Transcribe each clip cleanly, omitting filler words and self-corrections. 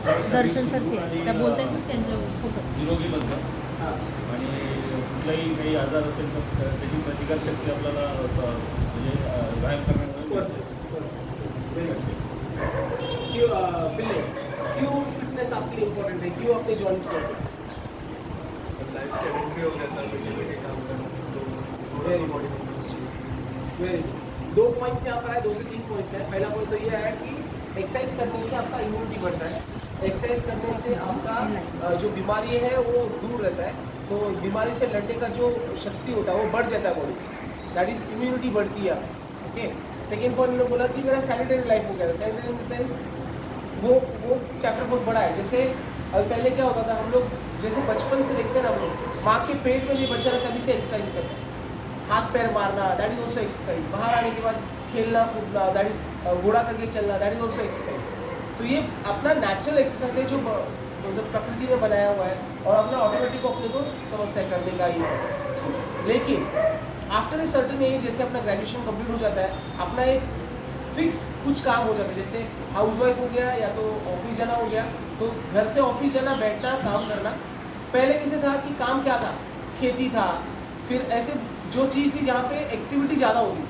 दर्शन सारखे त्या बोलतायत ना त्यांच्या फोकस निरोगी बनतं आणि कुठलाही काही आजार असेल तर त्याची प्रतिकारशक्ती आपल्याला म्हणजे व्यायाम करण्यामुळे क्यों फिटनेस आपके लिए इम्पोर्टेंट है, क्यों आपने ज्वाइन किया फिटनेस? लाइफ सेडेंटरी हो गया था, बैठे बैठे काम करना तो Very बॉडी मूवमेंट्स चाहिए। Very good. 2 पॉइंट्स यहाँ पर है, 2 से 3 पॉइंट्स है। पहला पॉइंट तो ये है कि एक्सरसाइज करने से आपका इम्यूनिटी बढ़ता है। एक्सरसाइज करने से आपका जो बीमारी है वो दूर रहता है, तो बीमारी से लड़ने का जो शक्ति होता है वो बढ़ जाता है बॉडी, दैट इज इम्यूनिटी बढ़ती है। ओके, सेकेंड पॉइंट मैंने बोला कि मेरा सैनिटरी लाइफ हो गया। सैनिटरी इन द सेंस वो चैप्टर बहुत बड़ा है। जैसे अब पहले क्या होता था, हम लोग जैसे बचपन से देखते हैं ना, हम लोग माँ के पेट में जो बच्चा रहता है तभी से एक्सरसाइज करते हैं, हाथ पैर मारना दैट इज ऑल्सो एक्सरसाइज, बाहर आने के बाद खेलना कूदना दैट इज घोड़ा करके चलना दैट इज ऑल्सो एक्सरसाइज। तो ये अपना नेचुरल एक्सरसाइज है जो मतलब प्रकृति ने बनाया हुआ है और अपना ऑटोमेटिक अपने को समझता है करने का ये सब। लेकिन आफ्टर ए सर्टन एज, जैसे अपना ग्रेजुएशन कंप्लीट हो जाता है, अपना एक फिक्स कुछ काम हो जाता है, जैसे हाउसवाइफ हो गया या तो ऑफिस जाना हो गया, तो घर से ऑफिस जाना, बैठना, काम करना। पहले कैसे था कि काम क्या था, खेती था, फिर ऐसे जो चीज़ थी जहाँ पे एक्टिविटी ज़्यादा होती,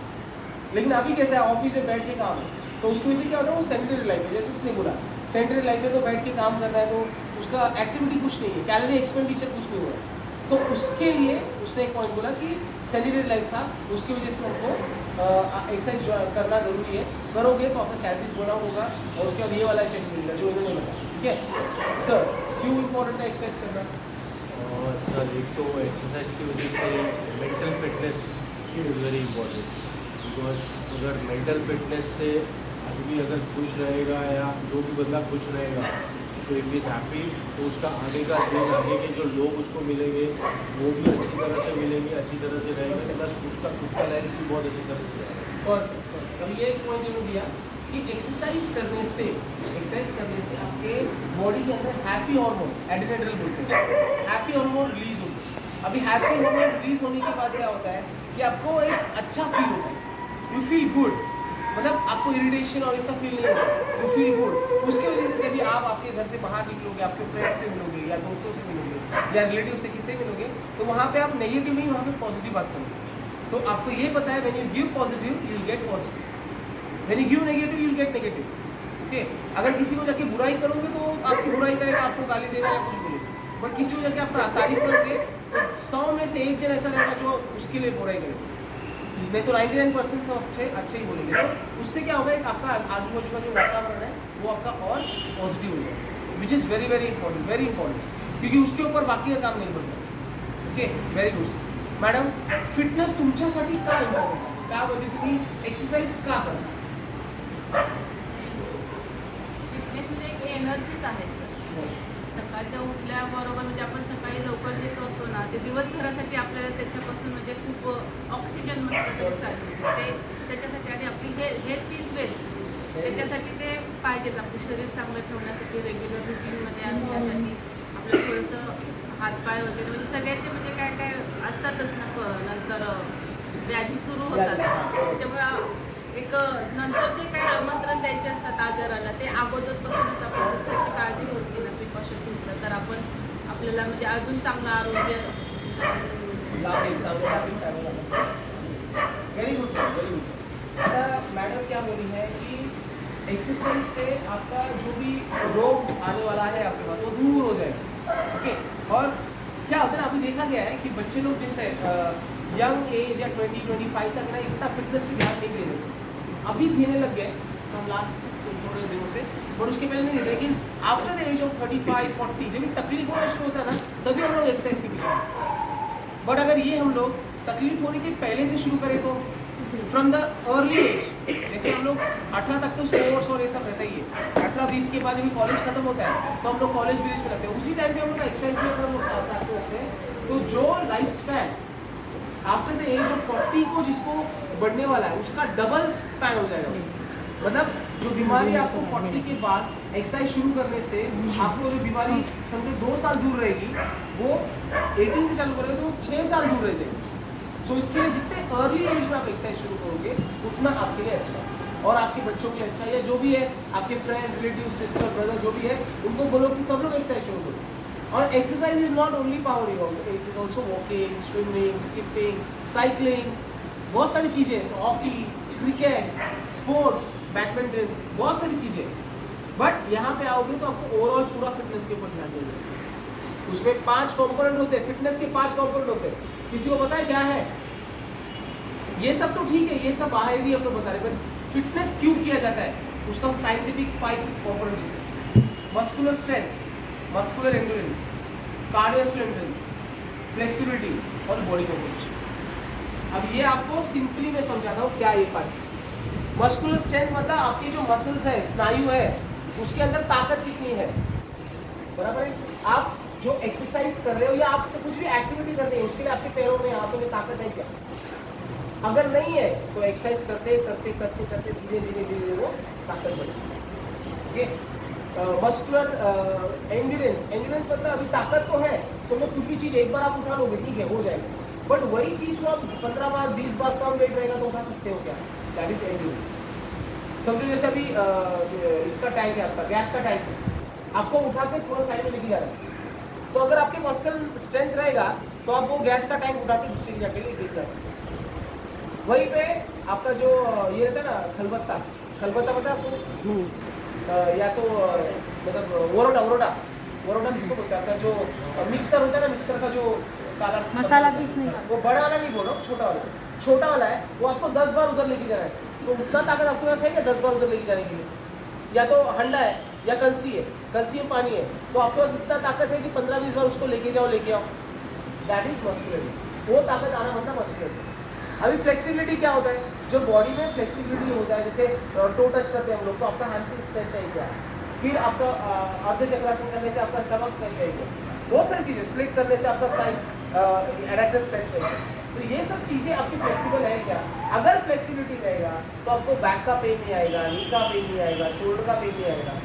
लेकिन अभी कैसा है, ऑफिस में बैठ के काम है, तो उसकी वजह से क्या होता है, वो सेंटरी लाइफ है। जैसे इसने बोला सेंटरी लाइफ है तो बैठ के काम करना है, तो उसका एक्टिविटी कुछ नहीं है, कैलोरी एक्सपेंडिचर कुछ नहीं हुआ है। तो उसके लिए उसने एक पॉइंट बोला कि सेंटरी लाइफ था, उसकी वजह से हमको एक्सरसाइज करना ज़रूरी है, करोगे तो आपका कैलोरीज बना होगा और उसके बाद ये वाला इफेक्ट मिलेगा जो इन्होंने बताया। ठीक है सर, क्यों इम्पोर्टेंट है एक्सरसाइज करना? और सर एक तो एक्सरसाइज की वजह से mental fitness is very important, because अगर मेंटल फिटनेस से आदमी अगर खुश रहेगा या जो भी बंदा खुश रहेगा, तो इफ इज़ हैप्पी, तो उसका आगे का दिन, आगे के जो लोग उसको मिलेंगे वो भी अच्छी तरह से मिलेंगे, अच्छी तरह से रहेंगे, प्लस उसका खुद का लाइफ भी बहुत अच्छी तरह से जाएगा। और अभी ये एक पॉइंट इन्होंने दिया कि एक्सरसाइज करने से आपके बॉडी के अंदर हैप्पी हार्मोन, एड्रेनल बोलते हैं, हैप्पी हार्मोन रिलीज होते हैं। अभी हैप्पी हार्मोन रिलीज होने के बाद क्या होता है कि आपको एक अच्छा फील होता है, यू फील गुड, मतलब आपको इरिटेशन और ऐसा फील नहीं होता, यू फील गुड। उसके वजह से जब भी आप आपके घर से बाहर निकलोगे, आपके फ्रेंड्स से मिलोगे या दोस्तों से मिलोगे या रिलेटिव से किसी मिलोगे, तो वहाँ पे आप नेगेटिव नहीं, वहाँ पे पॉजिटिव बात करोगे। तो आपको ये पता है, when you give positive you will get positive, when you give negative you will get negative. Okay, अगर किसी को जाके बुराई करोगे तो आपकी बुराई करेगा, आपको गाली देगा या कुछ बोलेगा, बट किसी को जाके आप तारीफ करोगे तो 100 में से 1 जन ऐसा रहेगा जो उसके लिए बुराई करेगा, नहीं तो 99% सब अच्छे ही बोलेंगे। तो उससे क्या होगा, एक आपका आजू बाजू का जो वातावरण है वो आपका और पॉजिटिव हो जाएगा, which is very very important, क्योंकि उसके ऊपर बाकी का काम निर्भर करता है। Okay, very good madam, fitness तुमच्यासाठी का इम्पॉर्टंट आहे, का म्हणजे तुम्ही एक्सरसाइज का करता? फिटनेस म्हणजे एक एनर्जीच आहे सर। सकाळच्या उठल्याबरोबर म्हणजे आपण सकाळी लवकर जे करतो ना, ते दिवसभरासाठी आपल्याला त्याच्यापासून म्हणजे खूप ऑक्सिजन म्हटलं तरी चालेल ते, त्याच्यासाठी आणि आपली हेल्थ इज वेल्थ, त्याच्यासाठी ते पाहिजेच, आपलं शरीर चांगलं ठेवण्यासाठी, रेग्युलर रुटीनमध्ये असण्यासाठी आपल्याला थोडंसं हातपाय वगैरे म्हणजे सगळ्याचे म्हणजे काय काय असतातच ना, नंतर व्याधी सुरू होतात, त्याच्यामुळं एक नंतर जे काही आमंत्रण द्यायचे असतात आजाराला, ते अगोदरपासूनच आपण जर त्याची काळजी घेतली ना, प्रिकॉशन घेतलं तर आपण आपल्याला म्हणजे अजून चांगलं आरोग्य वेरी गुड वेरी गुड। आता मैडम क्या बोली है कि एक्सरसाइज से आपका जो भी रोग आने वाला है आपके पास वो दूर हो जाएगा। ओके, और क्या होता है ना, अभी देखा गया है कि बच्चे लोग जैसे यंग एज या 20-25 तक ना इतना फिटनेस पे ध्यान नहीं दे रहे, अभी देने लग गए हम लास्ट थोड़े दिनों से, बट उसके पहले नहीं देते। लेकिन आफ्टर द एज ऑफ 35-40 जब भी तकलीफ होना शुरू होता है ना, तभी हम लोग एक्सरसाइज के पीछे। बट अगर ये हम लोग तकलीफ होने के पहले से शुरू करें तो फ्रॉम द अर्ली एज, जैसे हम लोग 18 तक तो स्पोर्ट्स और ये सब रहता ही है, 18-20 के बाद जब कॉलेज खत्म होता है तो हम लोग कॉलेज विलेज में रहते हैं, उसी टाइम पे हम लोग एक्सरसाइज भी हम लोग साथ साथ में रहते हैं। तो जो life span after the age of 40 को जिसको बढ़ने वाला है उसका डबल स्पैन हो जाएगा, मतलब जो बीमारी आपको 40 के बाद एक्सरसाइज शुरू करने से आपको जो बीमारी समझो 2 साल दूर रहेगी, वो 18 से चालू करोगे तो वो 6 साल दूर रह जाएगी। तो इसके लिए जितने अर्ली एज में आप एक्सरसाइज शुरू करोगे उतना आपके लिए अच्छा है। और आपके बच्चों के लिए अच्छा है, या जो भी है आपके फ्रेंड रिलेटिव सिस्टर ब्रदर जो भी है उनको बोलो कि सब लोग एक्सरसाइज शुरू करो। और exercise is not only power yoga, it is also walking, swimming, skipping, cycling, बहुत सारी चीज़ें, हॉकी, क्रिकेट, स्पोर्ट्स, बैडमिंटन, बहुत सारी चीज़ें। बट यहाँ पे आओगे तो आपको ओवरऑल पूरा फिटनेस के ऊपर ध्यान देना है। उसमें 5 कंपोनेंट होते हैं, फिटनेस के 5 कंपोनेंट होते हैं। किसी को पता है क्या है? ये सब तो ठीक है, ये सब बाहर ही हम लोग बता रहे हैं, पर फिटनेस क्यों किया जाता है उसका साइंटिफिक 5 कंपोनेंट होते हैं। Muscular strength, muscular endurance, cardiovascular endurance, flexibility और बॉडी कंपोजिशन। अब ये आपको सिंपली मैं समझाता हूँ क्या ये 5 चीज। मस्कुलर स्ट्रेंथ मतलब आपके जो मसल्स है, स्नायु है, उसके अंदर ताकत कितनी है, बराबर है। आप जो एक्सरसाइज कर रहे हो या आप कुछ भी एक्टिविटी कर रहे हो उसके लिए आपके पैरों में हाथों में ताकत है क्या? अगर नहीं है तो एक्सरसाइज करते करते करते करते धीरे धीरे धीरे वो ताकत बढ़ेगी। ओके, मस्कुलर एंड्योरेंस, एंड्योरेंस मतलब अभी ताकत तो है, समझो कुछ भी चीज़ एक बार आप उठा लोगे ठीक है हो जाएगा, बट वही चीज़ को आप 15 बार 20 बार कम वेट रहेगा तो उठा सकते हो क्या? That is endurance. समझो जैसे अभी इसका टैंक है, आपका गैस का टैंक है, आपको उठा के थोड़ा साइड में लेके जा रहा है, तो अगर आपके मस्कुलर स्ट्रेंथ रहेगा तो आप वो गैस का टैंक उठा के दूसरी जगह के लिए लेके जा सकते हैं। वहीं पे आपका जो ये रहता है ना खलबत्ता, खलबत्ता पता है आपको? या तो मतलब वरोटा किसको बोलते हैं? आपका जो मिक्सर होता है ना, मिक्सर का जो काला मसाला पीसने का, वो बड़ा वाला नहीं बोल रहा हूँ, छोटा वाला है, वो आपको 10 बार उधर लेके जाना है, तो उतना ताकत आपके पास है क्या 10 बार उधर लेके जाने के लिए? या तो हंडा है या कलसी है, कलसी में पानी है, तो आपके पास इतना ताकत है कि 15-20 बार उसको लेके आओ। That is muscularity. वो ताकत आना मतलब मस्कुलरिटी। अभी फ्लेक्सिबिलिटी क्या होता है? जो बॉडी में फ्लेक्सिबिलिटी होता है, जैसे टो टच करते हैं हम लोग तो आपका हैमस्ट्रिंग स्ट्रेच चाहिए क्या, फिर आपका अर्ध चक्रासन करने से आपका स्टमक स्ट्रेच चाहिए, बहुत सारी चीज़ें, स्प्लिट करने से आपका साइड्स एडक्टर स्ट्रेच चाहिए। तो ये सब चीज़ें आपकी फ्लेक्सिबल है क्या? अगर फ्लेक्सिबिलिटी रहेगा तो आपको बैक का पेन नहीं आएगा, नी का पेन नहीं आएगा, शोल्डर का पेन नहीं आएगा,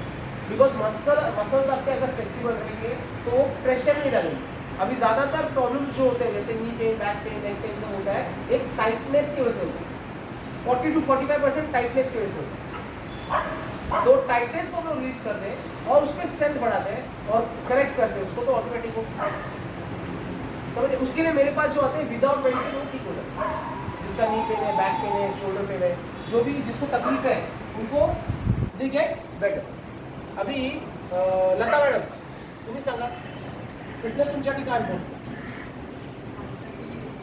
बिकॉज मसल्स आपके अगर फ्लेक्सिबल रहेंगे तो वो प्रेशर नहीं डालेंगे। अभी ज़्यादातर प्रॉब्लम्स जो होते हैं जैसे knee pain, back pain, neck pain सब होता है एक टाइटनेस की वजह से होता है, 40 to 45% टाइटनेस की वजह से होता है। तो टाइटनेस को हम रिलीज कर दें और उस पर स्ट्रेंथ बढ़ाते हैं और करेक्ट करते हैं उसको, तो ऑटोमेटिक वो समझे। उसके लिए मेरे पास जो आते हैं विदाउट मेडिसिन वो ठीक हो जाता है, जिसका नी पेन है, बैक पेन है, शोल्डर पेन है, जो भी जिसको तकलीफ है उनको दे गेट बेटर। अभी लता मॅडम तुम्ही सांगा फिटनेस तुमच्या ठिकाणी आहे?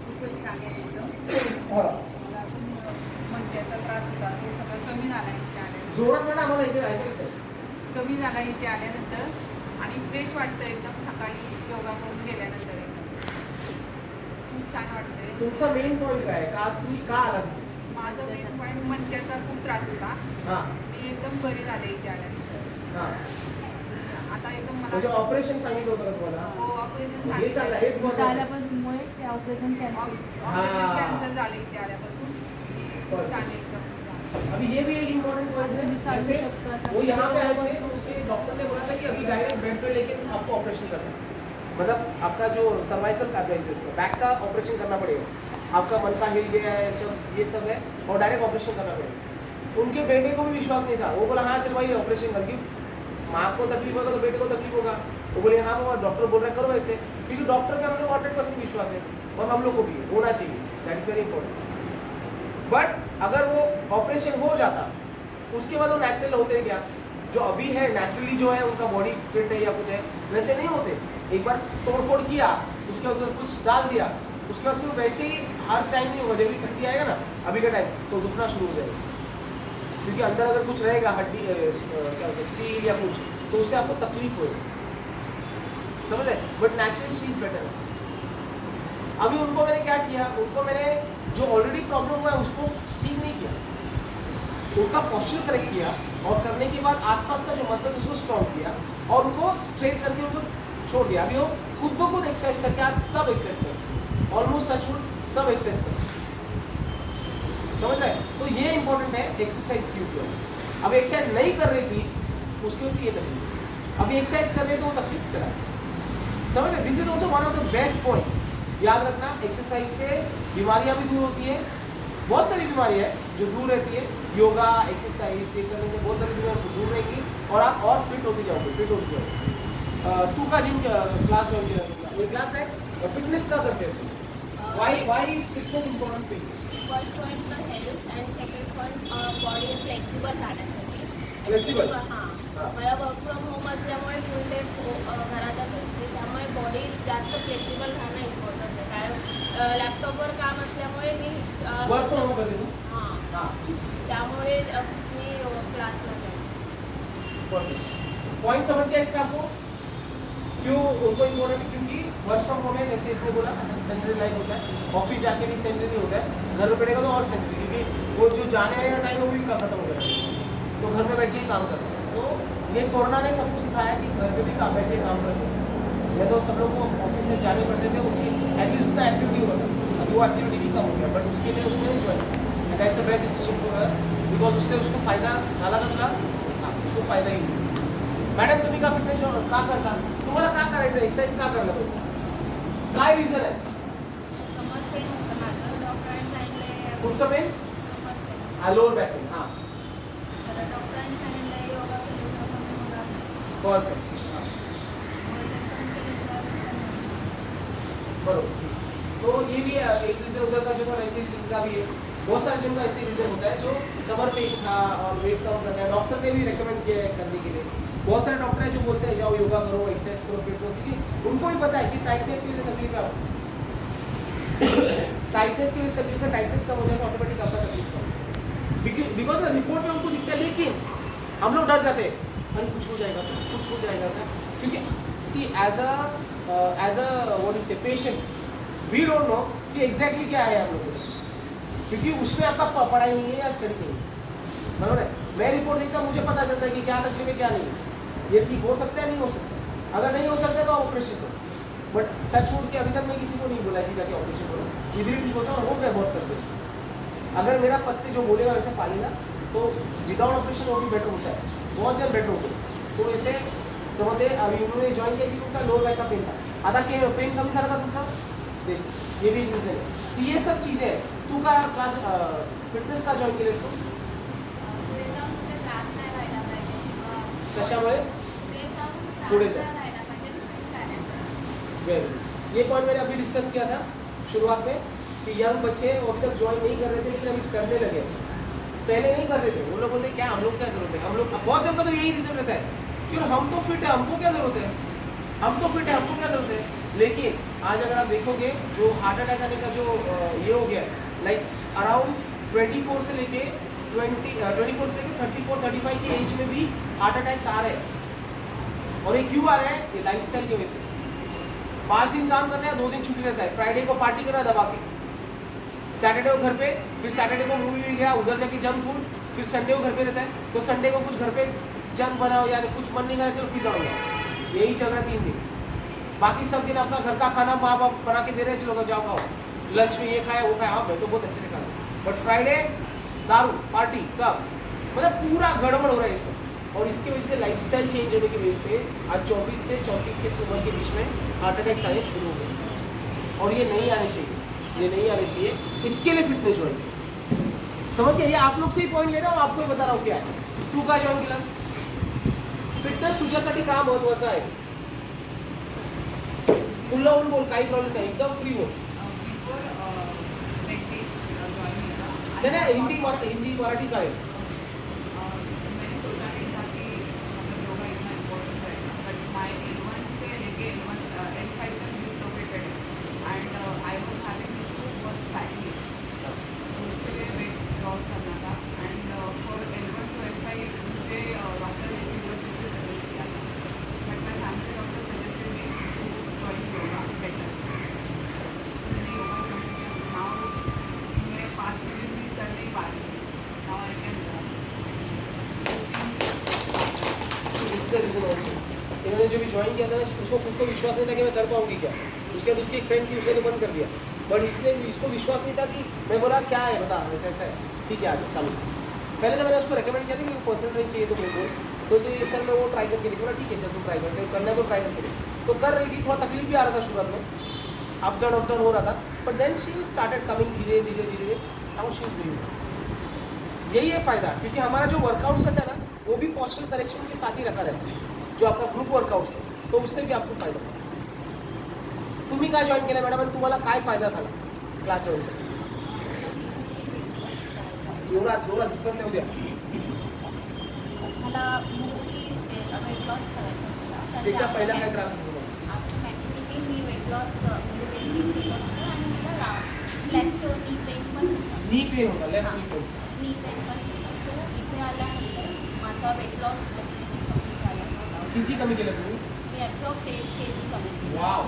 खूपच छान आहे एकदम. हां मला मणक्याचा त्रास होता तो सगळं कमी झाला इथे आल्यानंतर. जोरात म्हणा, आम्हाला इथे ऐकायला येतंय. कमी झाला इथे आल्यानंतर आणि फ्रेश वाटतं एकदम सकाळी योगा करून गेल्यानंतर एकदम खूप छान वाटतंय. तुमचा मेन पॉईंट काय आहे? का तुम्ही का आलात? माझं मेन पॉईंट मणक्याचा खूप त्रास होता, हां मी एकदम बरी झाले इथे आल्यानंतर. हां आता एकदम म्हणजे मला ऑपरेशन सांगितलं होतं का तुम्हाला? हो ऑपरेशन हे सांगा, हेच महत्त्वाचं आहे. आल्यापासून ते ऑपरेशन कॅन्सल. ऑपरेशन हां. कॅन्सल झाले इथे आल्यापासून. खूप छान एकदम. अभी ये भी एक इम्पोर्टेंट पॉइंट है, जैसे वो यहाँ पे आए थे तो उनके डॉक्टर ने बोला था कि अभी डायरेक्ट बेड पे लेके आपको ऑपरेशन करना है, मतलब आपका जो सर्वाइकल का बैक का ऑपरेशन करना पड़ेगा, आपका मन का हिल गया है सब ये सब है और डायरेक्ट ऑपरेशन करना पड़ेगा। उनके बेटे को भी विश्वास नहीं था, वो बोला हाँ चल भाई ऑपरेशन कर, माँ को तकलीफ होगा तो बेटे को तकलीफ होगा, वो बोले हाँ बाबा डॉक्टर बोल रहे हैं करो ऐसे, क्योंकि डॉक्टर का हम लोग 100% विश्वास है और हम लोग को भी होना चाहिए, that is very important. But अगर वो ऑपरेशन हो जाता उसके बाद वो नेचुरल होते हैं क्या, जो अभी है नेचुरली जो है उनका बॉडी फिट है या कुछ है वैसे नहीं होते। एक बार तोड़फोड़ किया उसके बाद कुछ डाल दिया उसके बाद फिर वैसे ही हर टाइम नहीं होगा, जब भी 30 आएगा ना अभी का टाइम तो दुखना शुरू हो जाएगा, क्योंकि अंदर अगर कुछ रहेगा हड्डी क्या होता है स्टील या कुछ तो उससे आपको तकलीफ होगी, समझ रहे। But naturally she is better. अभी उनको मैंने क्या किया, उनको मैंने जो ऑलरेडी प्रॉब्लम हुआ है उसको ठीक नहीं किया, उनका पोस्चर करेक्ट किया और करने के बाद आसपास का जो मसल उसको स्ट्रॉन्ग किया और उनको स्ट्रेट करके उनको छोड़ दिया। अभी वो खुद ब खुद एक्सरसाइज करके आज सब एक्सरसाइज करते, ऑलमोस्ट टचवुड सब एक्सरसाइज करते, समझ रहे। तो ये इंपॉर्टेंट है एक्सरसाइज क्यों किया। अब एक्सरसाइज नहीं कर रही थी उसकी वजह से ये तकलीफ, अभी एक्सरसाइज कर रहे तो वो तकलीफ चला, समझ रहे। This is also one of the best point. याद रखना एक्सरसाइज से बीमारियां भी दूर होती है, बहुत सारी बीमारियां हैं जो दूर रहती है, योगा एक्सरसाइज ये करने से बहुत सारी बीमारी दूर रहेंगी और आप और फिट होते जाओगे। तू का जिम क्लास ज्वाइन किया, ये क्लास है फिटनेस का करते हैं इसमें। Why is fitness important for you? First point तर health and second point body flexible राहण्यासाठी. फ्लेक्सिबल हां, मला वर्क फ्रॉम होम असल्यामुळे फुल डे घरातच असते, त्यामुळे बॉडी जास्त फ्लेक्झिबल राहणं इम्पॉर्टंट आहे. कारण लॅपटॉपवर काम असल्यामुळे मी वर्क फ्रॉम होम करते तू? हां, हाँ त्यामुळे मी क्लासला जाते. पॉइंट समझ गया इसका आपको? क्यों उनको इम्पोर्टेंट? क्योंकि वर्क फ्रॉम होम है, जैसे इसने बोला सेंट्रल लाइफ होता है, ऑफिस जाके भी सेंट्रल होता है, घर में बैठेगा तो और सेंट्रल, क्योंकि वो जो जाने आने का टाइम है वो भी खत्म हो गया, तो घर में बैठ के ही काम करना है। तो ये कोरोना ने सबको सिखाया कि घर में भी काम बैठ के काम कर सकते हैं। या तो सब लोग को ऑफिस से जाने पड़ते थे, उनकी एटलीस्ट उतना एक्टिविटी होता था, अभी वो एक्टिविटी भी कम हो गया, बट उसके लिए उसने ज्वाइन किया। That's a best decision for her, because उससे उसको फायदा झाला का तुला? हाँ, उसको फायदा ही होईल. मॅडम तुम्ही का फिटनेस का करता? तुम्हाला का करायचं, एक्सरसाइज का करला पाहिजे? काय रिझन आहे? कमर पेन होतं माझं, डॉक्टरांनी सांगितले तुमचं पेन? कमर पेन. Lower back pain. हां तर डॉक्टरांनी सांगितले योगा केल्याशिवाय कमी होणार नाही. बरोबर. वजन कमी केल्याशिवाय कमी होणार नाही. बरोबर. तो ये भी एक रीजन उधर का जो था वैसे रीजन का भी है. बहुत सारे जन का ऐसे रीजन होता है जो कमर पेन था और वेट कम करना है, डॉक्टर ने भी रेकमेंड किया है करने के लिए. बहुत सारे डॉक्टर हैं जो बोलते हैं जाओ योगा करो, एक्सरसाइज करो, फिट रहो, क्योंकि उनको भी पता है कि टाइटनेस की वजह से तकलीफ है. टाइटनेस की वजह से तकलीफ है, टाइटनेस कम हो जाए तो ऑटोमेटिक आपका तकलीफ कम. बिकॉज रिपोर्ट में उनको दिखता है, लेकिन हम लोग डर जाते हैं, अरे कुछ हो जाएगा तो कुछ हो जाएगा क्या, क्योंकि सी एज अ व्हाट इज से पेशेंट्स वी डोंट नो कि एग्जैक्टली क्या है आप लोगों को, क्योंकि उसमें आपका पढ़ाई नहीं है या स्टडी नहीं है, बराबर है. मैं रिपोर्ट देखता हूँ, मुझे पता चलता है कि क्या तकलीफ है क्या नहीं है, ये ठीक हो सकता है नहीं हो सकता. अगर नहीं हो सकता तो ऑपरेशन करो, बट टच छोड़ के अभी तक मैं किसी को नहीं बोला कि जाके ऑपरेशन करो, इधर ही ठीक होता है और हो गया बहुत सर्विस. अगर मेरा पत्ते जो बोलेगा वैसे पालेगा तो विदाउट ऑपरेशन वो भी बेटर होता है, बहुत जल्द बेटर होता है. तो ऐसे तो मग ते उन्होंने जॉईन केली की तुमचा लोअर बॅकअप पेन था, आता के पेन कमी झाला का तुमचा, देख ये भी रीजन है. तो ये सब चीज़ें हैं. तू का क्लास फिटनेस का जॉईन केलेस तू त्रास नाही व्हायला पाहिजे. कशामुळे? पुढे जा. वेरी ये पॉइंट मैंने अभी डिस्कस किया था शुरुआत में कि यंग बच्चे अब तक ज्वाइन नहीं कर रहे थे, लेकिन अभी करने लगे. पहले नहीं कर रहे थे, वो लोग बोलते क्या हम लोग क्या जरूरत है, हम लोग बहुत जन का तो यही रीजन रहता है कि हम तो फिट है, हमको क्या जरूरत है, हम तो फिट है, हमको क्या जरूरत है. लेकिन आज अगर आप देखोगे जो हार्ट अटैक आने का जो ये हो गया लाइक अराउंड 24 से लेके 34 से लेके 34-35 की एज में भी हार्ट अटैक्स आ रहे हैं. और ये क्यों आ रहा है? ये लाइफस्टाइल की वजह से. 5 दिन काम करना है, 2 दिन छुट्टी रहता है, फ्राइडे को पार्टी करना दबा के, सैटरडे को घर पे, फिर सैटरडे को मूवी भी गया, उधर जाके जंक फूड, फिर संडे को घर पे रहता है, तो संडे को कुछ घर पे जंक बनाओ, यानी कुछ मन नहीं करा चलो पिज्जा हो गया. यही चल रहा है 3 दिन. बाकी सब दिन अपना घर का खाना माँ बाप बना के दे रहे हैं, चलो जाओ खाओ, लंच में ये खाया वो खाया, हाँ मैं तो बहुत अच्छे से खाया. बट फ्राइडे दारू पार्टी सब, मतलब पूरा गड़बड़ हो रहा है ये सब. और इसकी वजह से लाइफस्टाइल चेंज होने की वजह से आज 24 से 34 के उम्र के बीच में हार्ट अटैक्स आने शुरू हो गए. और ये नहीं आने चाहिए, ये नहीं आने चाहिए. इसके लिए फिटनेस ज्वाइन समझ गए. ये आप लोग से ही पॉइंट ले रहा हूँ, आपको ही बता रहा हूँ क्या है. तू का जॉईन केलास? फिटनेस तुझ्यासाठी का महत्वाचं आहे? खुल्ला होऊन बोल, काही प्रॉब्लेम नाही, एकदम फ्री बोल. नाही नाही, हिंदी मराठी चालेल. रीजन ऑल्सो इन्होंने जो भी ज्वाइन किया था ना, उसको खुद को विश्वास नहीं था कि मैं कर पाऊंगी क्या. उसके बाद उसकी एक फ्रेंड थी, उसने तो बंद कर दिया, बट इसको विश्वास नहीं था कि मैं बोला क्या है बता ऐसा ऐसा है, ठीक है आज चालू. पहले तो मैंने उसको रेकमेंड किया था कि पर्सनल ट्रेनिंग चाहिए तो कोई बोल, तो सर मैं वो ट्राई करके देखी, बोला ठीक है चल तुम ट्राई करते करना है तो ट्राई करके. तो कर रही थी, थोड़ा तकलीफ भी आ रहा था शुरुआत में, अपसाउंड हो रहा था, but then she started coming धीरे धीरे धीरे, नाउ शी इज डूइंग. यही है फ़ायदा, क्योंकि हमारा जो वर्कआउट्स रहता है ना वो भी पोस्चर करेक्शन के साथ ही रखा रहता है, जो आपका ग्रुप वर्कआउट्स आहे तो उससे भी आपको फायदा होतो. तुम्ही काय जॉईन केलं मॅडम आणि तुम्हाला काय फायदा झाला क्लास जॉईन करून? जोरात जोरात उत्तर देऊ द्या. मला मोस्टली वेट लॉस करायचा होता. त्याच्या पहिला काय त्रास होतो तुम्हाला? ॲक्च्युली मी वेट लॉस म्हणजे वेट गेन केलं होतं आणि मला लेफ्ट नी पेन पण होता. नी पेन होता, left knee pain. Knee pain पण होता. सो इथे आल्यानंतर माझा वेट लॉस कमी झाला होता. किती कमी केलं तुम्ही? मी अप्रॉक्स 8 kg कमी केलं. वाव.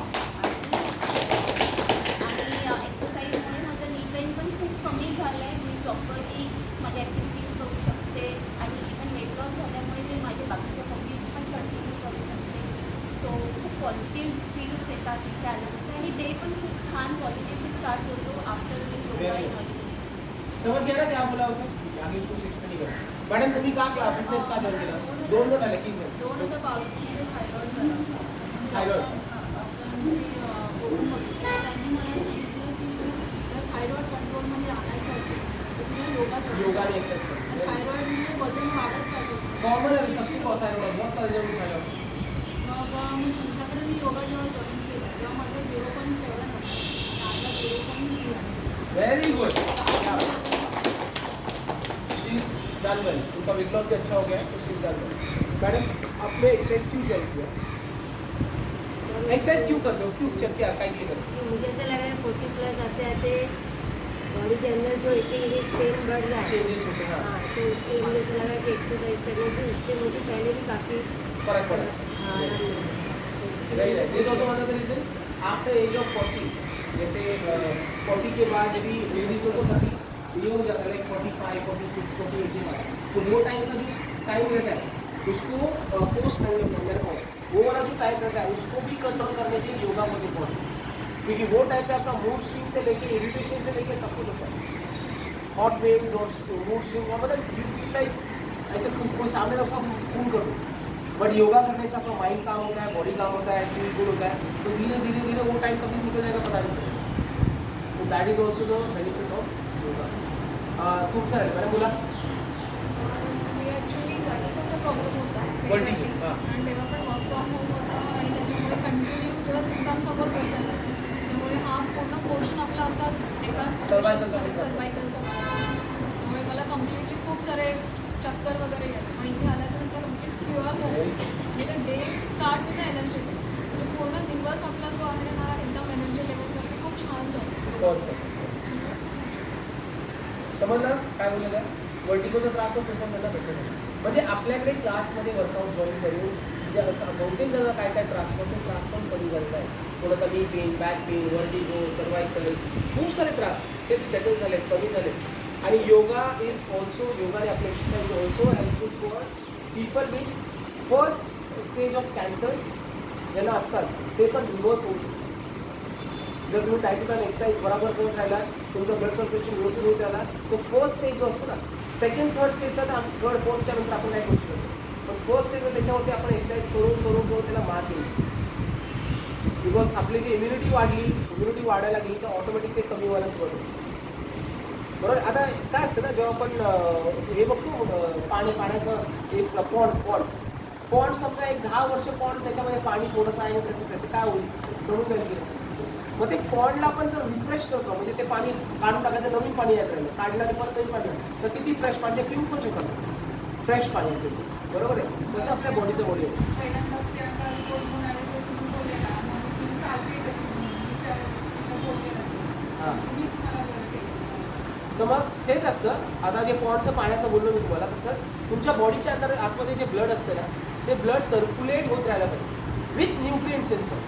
आणि एक्सरसाइजमुळे माझं नी पेन पण खूप कमी झालं आहे. मी प्रॉपरली माझ्या ॲक्टिव्हिटीज करू शकते आणि इव्हन वेट लॉस झाल्यामुळे मी माझे बाकीच्या हॉबीज पण कंटिन्यू करू शकते. सो खूप पॉझिटिव्ह फील्स येतात इथे आल्यानंतर आणि डे पण खूप छान पॉझिटिव्हली स्टार्ट होतो आफ्टर Very good. समझ गया ना क्या बोला उसने? आगे उसको स्विच नहीं करो. मैडम तुम्ही का फिटनेस का जॉईन केला? 2 जण आले, 3 जण. 2022मध्ये थायरॉइड झाला होता. थायरॉइड. डॉक्टरांची बघून बघितलं त्यांनी मला सांगितलं की जर थायरॉइड कंट्रोलमध्ये आणायचं असेल तर तुम्ही योगा join योगा करा. आणि एक्सरसाइज करा. थायरॉइडमुळे वजन वाढत चालू कॉमन है सबकी बहुत थायरॉइड, बहुत सारे जन थायरॉइड. मग मी तुमच्याकडे मी योगा जेव्हा जॉईन केलं तेव्हा माझं 0.7 होतं आणि आता 0.3 आहे. Very good. She is done well. उनका वेट लॉस भी अच्छा हो गया है तो she is done well. Madam आपने एक्सरसाइज क्यों ज्वाइन किया? एक्सरसाइज क्यों करते हो? क्यों चेक किया क्या लिए करते हो? मुझे ऐसा लग रहा है 40+ आते आते बॉडी के अंदर जो एक पेन बढ़ रहा है. चेंजेस होते हैं. हाँ, तो उसके मुझे ऐसा लगा कि एक्सरसाइज करने से उससे मुझे पहले भी काफ़ी फर्क पड़ा. आराम मिला. Very nice. This is also one of the reason after age of 40, जैसे 40 के बाद जब भी लेडीज लोग को 30 ये हो जाता है लाइक 45, 46, 48 के बाद, तो वो टाइम का जो टाइम रहता है उसको पोस्ट मेनोपॉज वो वाला जो टाइम रहता है उसको भी कंट्रोल करने के लिए योगा बहुत इम्पोर्टेंट है, क्योंकि वो टाइम पे आपका मूड स्विंग से लेके इरिटेशन से लेके सब कुछ होता है. हॉट वेव्स और मूड स्विंग और मतलब यू फील लाइक ऐसे कोई सामने उसका खून कर दो. बट योगा करने से आपका माइंड काम होता है, बॉडी काम होता है, फील गुड होता है, तो धीरे धीरे धीरे वो टाइम कभी निकल जाएगा पता नहीं चलेगा. तो that is also the benefit of yoga. तुमचं आहे मॅडम बोला. मी ॲक्च्युली वर्टिकोचा प्रॉब्लेम होता Vertigo, हां. आणि तेव्हा पण वर्क फ्रॉम होम होता आणि त्याच्यामुळे कंटिन्यू जेव्हा सिस्टमसमोर बसायचं त्यामुळे हा पूर्ण पोर्शन आपला असाच एका Cervical चा त्रास. सर्वायकलचा त्यामुळे मला कम्प्लिटली खूप सारे चक्कर वगैरे यायचे पण इथे आल्याच्यानंतर कम्प्लीट क्युअर झालं म्हणजे ते डे स्टार्ट विथ एनर्जी म्हणजे पूर्ण दिवस आपला जो आहे ना एकदम एनर्जी लेवलवरती खूप छान जातो. समजलं काय बोललेलं आहे? वर्टिकोचा त्रास होतो पण त्यांना भेटत नाही. म्हणजे आपल्याकडे क्लासमध्ये वर्कआउट जॉईन करून जे बहुतेक जणांना काय काय त्रास होतो तो त्रास पण कमी झालेला आहे. कोणाचा knee pain, back pain, vertigo, cervical खूप सारे त्रास ते सेटल झाले, कमी झाले. आणि योगा इज ऑल्सो योगा आणि आपली exercise also helpful for people with first stage of cancers ज्यांना असतात ते पण रिव्हर्स होऊ शकतो. जर तुम्ही टाईम टू टाईम एक्सरसाइज बरोबर करत राहिला, तुमचं ब्लड सर्क्युलेशन व्यवस्थित होत राहिला, तो फर्स्ट स्टेज जो असतो ना, सेकंड थर्ड स्टेजचा तर थर्ड फोर्थच्या नंतर आपण काय करू शकतो, पण फर्स्ट स्टेज त्याच्यावरती आपण एक्सरसाइज करून करून करून त्याला मात देऊ शकतो. बिकॉज आपली जी इम्युनिटी वाढायला लागली तर ऑटोमॅटिक ते कमी व्हायला सुरुवात होते. बरोबर. आता काय असतं ना जेव्हा आपण हे बघतो पाण्याचं एक पॉन्ड समजा एक 10 वर्ष पॉन्ड त्याच्यामध्ये पाणी थोडंसं आहे आणि तसंच आहे, ते काय होईल सोडून जाईल. मग ते पॉन्डला आपण जर रिफ्रेश करतो म्हणजे ते पाणी काढून टाकायचं, नवीन पाणी यायला राहिलं, काढलं आणि परत नवीन पाणी तर किती फ्रेश पाणी ते पिऊ पण शकतो. फ्रेश पाणी असेल बरोबर आहे. तसं आपल्या बॉडीचं बॉडी असतं. पहिल्यांदा प्रियांका रिपोर्ट म्हणून आले तर तुम्ही बोलले ना मग तुम्ही चालते कशी बोलले ना हां. तुम्हीच मला बरं केलं. तर मग तेच असतं. आता जे पॉन्डचं पाण्याचं बोललो मी तुम्हाला तसंच तुमच्या बॉडीच्या अंदर आतमध्ये जे ब्लड असतं ना ते ब्लड सर्क्युलेट होत राहायला पाहिजे विथ न्यूट्रिएंट सेन्सर.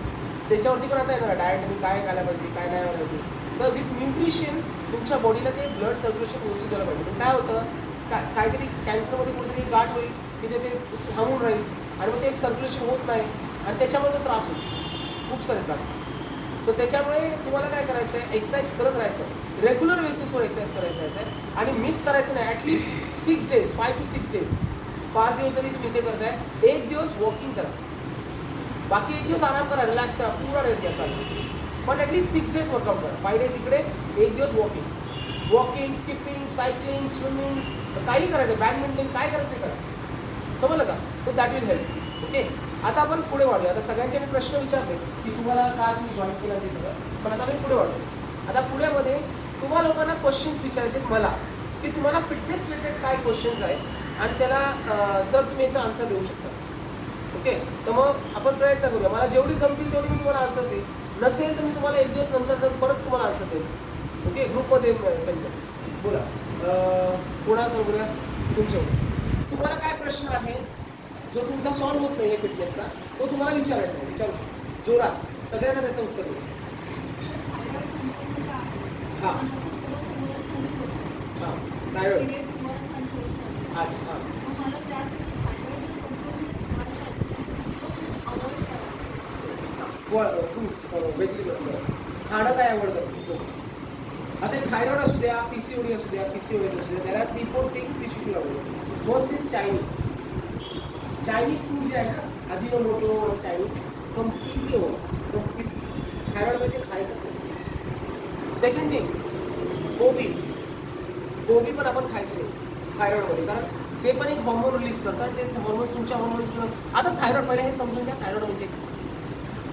त्याच्यावरती पण आता येणार डाएट तुम्ही काय खायला पाहिजे काय नाही खायला पाहिजे. तर विथ न्यूट्रिशन तुमच्या बॉडीला ते ब्लड सर्क्युलेशन व्यवस्थित करायला पाहिजे. पण काय होतं काहीतरी कॅन्सरमध्ये कुठेतरी गाठ होईल तिथे ते थांबून राहील आणि मग ते सर्क्युलेशन होत नाही आणि त्याच्यामुळे तो त्रास होतो खूप सारे त्रास. तर त्याच्यामुळे तुम्हाला काय करायचं आहे एक्सरसाइज करत राहायचं, रेग्युलर बेसिसवर एक्सरसाइज करायचं राहायचं आहे आणि मिस करायचं नाही. ॲटलिस्ट 6 days 5 to 6 days 5 दिवस जरी तुम्ही ते करताय, 1 दिवस वॉकिंग करा, बाकी 1 दिवस आराम करा, रिलॅक्स करा, पूरा रेस्ट घ्या चालेल, पण ॲटलिस्ट 6 days वर्कआउट करा. 5 days इकडे 1 दिवस walking walking, skipping, cycling, swimming, काही करायचं, बॅडमिंटन, काय करायचं ते करा. समजलं का? तो दॅट विल हेल्प. ओके, आता आपण पुढे वाढूया. आता सगळ्यांचे मी प्रश्न विचारले की तुम्हाला का तुम्ही जॉईन केला ते सगळं, पण आता मी पुढे वाढतो. आता पुढेमध्ये तुम्हा लोकांना क्वेश्चन्स विचारायचे मला की तुम्हाला फिटनेस रिलेटेड काय क्वेश्चन्स आहेत आणि त्याला सर तुम्ही याचा आन्सर देऊ शकता. ओके, तर मग आपण प्रयत्न करूया. मला जेवढी जमतील तेवढी मी तुम्हाला आन्सर देईल. नसेल तर मी तुम्हाला एक दिवस नंतर जर परत तुम्हाला आन्सर देईल. ओके, ग्रुपमध्ये सेंड कर. बोला, कोणाला सांगूया? तुमच्यावर तुम्हाला काय प्रश्न आहे जो तुमचा सॉल्व्ह होत नाही आहे फिटनेसचा, तो तुम्हाला विचारायचा आहे. विचारू शकतो जोरात, सगळ्यांना त्याचं उत्तर देऊ. हां हां, थायरॉइड. अच्छा, हां. फ्रुट्स, व्हेजिटेबल, खाणं काय आवडतं? आता थायरॉइड असू द्या, PCOD असू द्या, PCOS असू द्या, there are 3-4 things which you should avoid. First is Chinese food जे आहे ना, अजिनोमोटो आणि चायनीज, कम्प्लिटली कम्प्लिटली थायरॉइडमध्ये खायचंच नाही. सेकंड थिंग, गोबी पण आपण खायचं नाही थायरॉइडमध्ये, कारण ते पण एक हॉर्मोन रिलीज करतात. ते हॉर्मोन्स तुमच्या हॉर्मोन्स, आता थायरॉइड पहिले हे समजून घ्या. थायरॉइड म्हणजे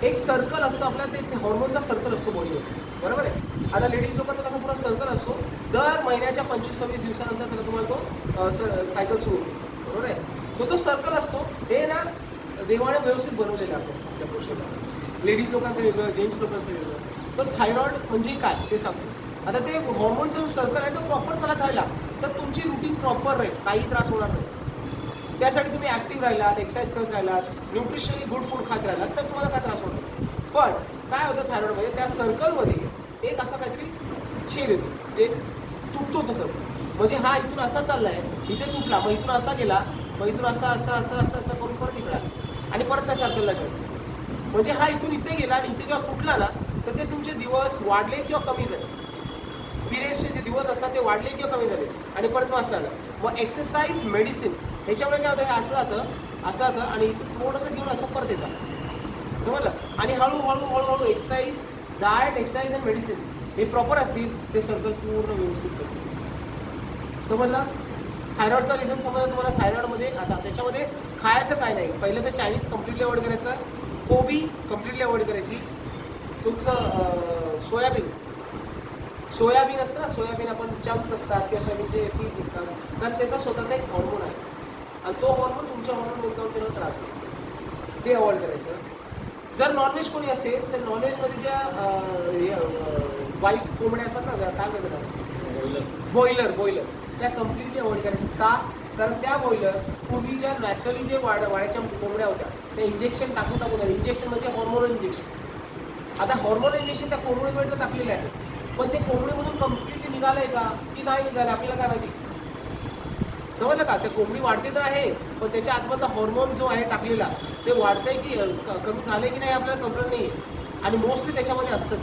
एक सर्कल असतो आपला, ते हॉर्मोनचा सर्कल असतो बॉडीवर, बरोबर आहे. आता लेडीज लोकांचा कसा पुरा सर्कल असतो, दर महिन्याच्या 25-26 दिवसानंतर त्याला तुम्हाला तो सायकल सुरू होतो, बरोबर आहे. तो सर्कल असतो, हे ना देवाने व्यवस्थित बनवलेलं आहे आपल्या पुरुषाला. लेडीज लोकांचं वेगळं, जेंट्स लोकांचं वेगळं. तर थायरॉइड म्हणजे काय ते सांगतो. आता ते हॉर्मोनचा जो सर्कल आहे तो प्रॉपर चालत राहिला तर तुमची रुटीन प्रॉपर राहील, काही त्रास होणार नाही. त्यासाठी तुम्ही ॲक्टिव्ह राहिलात, एक्सरसाइज करत राहिलात, न्यूट्रिशनली गुड फूड खात राहिलात तर तुम्हाला काय त्रास होणार नाही. पण काय होतं थायरॉइडमध्ये, त्या सर्कलमध्ये एक असा काहीतरी छेद येतो, जे तुटतो तो सर्कल. म्हणजे हा इथून असा चालला आहे, इथे तुटला, मग इथून असा गेला, मग इथून असा असं असं असं असं करून परत इकडे आणि परत त्या सर्कलला जॉईन. म्हणजे हा इथून इथे गेला आणि इथे जेव्हा तुटला ना तर ते तुमचे दिवस वाढले किंवा कमी झाले. पिरियड्सचे जे दिवस असतात ते वाढले किंवा कमी झाले आणि परत मग असं आलं. मग एक्सरसाइज, मेडिसिन ह्याच्यामुळे काय होतं, हे असं जातं आणि इथं थोडंसं घेऊन असं परत येतं, समजलं. आणि हळूहळू एक्सरसाइज, डाएट, एक्सरसाइज आणि मेडिसिन्स हे प्रॉपर असतील, ते सर्कल पूर्ण व्यवस्थित सगळं, समजलं. थायरॉइडचा रिझन समजलं तुम्हाला. थायरॉइडमध्ये आता त्याच्यामध्ये खायचं काय नाही. पहिलं तर चायनीज कम्प्लिटली अवॉइड करायचं, कोबी कम्प्लिटली अवॉइड करायची, तुमचं सोयाबीन असतं ना, सोयाबीन आपण चंक्स असतात किंवा सोयाबीनचे सीड्स असतात, कारण त्याचा स्वतःचा एक हॉर्मोन आहे आणि तो हॉर्मोन तुमच्या हॉर्मोन गुंतवून त्रास होतो, ते अवॉइड करायचं. जर नॉनव्हेज कोणी असेल तर नॉनव्हेजमध्ये ज्या व्हाईट कोंबड्या असतात ना, काय म्हणतात, बॉयलर, त्या कम्प्लिटली अवॉइड करायच्या. का? कारण त्या बॉयलर पूर्वीच्या नॅचरली जे वाड्याच्या कोंबड्या होत्या त्या इंजेक्शन टाकून इंजेक्शन म्हणजे हॉर्मोनल इंजेक्शन. आता हॉर्मोनल इंजेक्शन त्या कोंबडीमध्ये टाकलेलं आहे, पण ते कोंबडीमधून कम्प्लिटली निघालंय का की नाही निघालं आपल्याला काय माहिती, समजलं का. त्या कोंबडी वाढते तर आहे, पण त्याच्या आतमधला हॉर्मोन जो आहे टाकलेला ते वाढतंय की कमी झालंय की नाही आपल्याला कळलं नाही. आणि मोस्टली त्याच्यामध्ये असतं,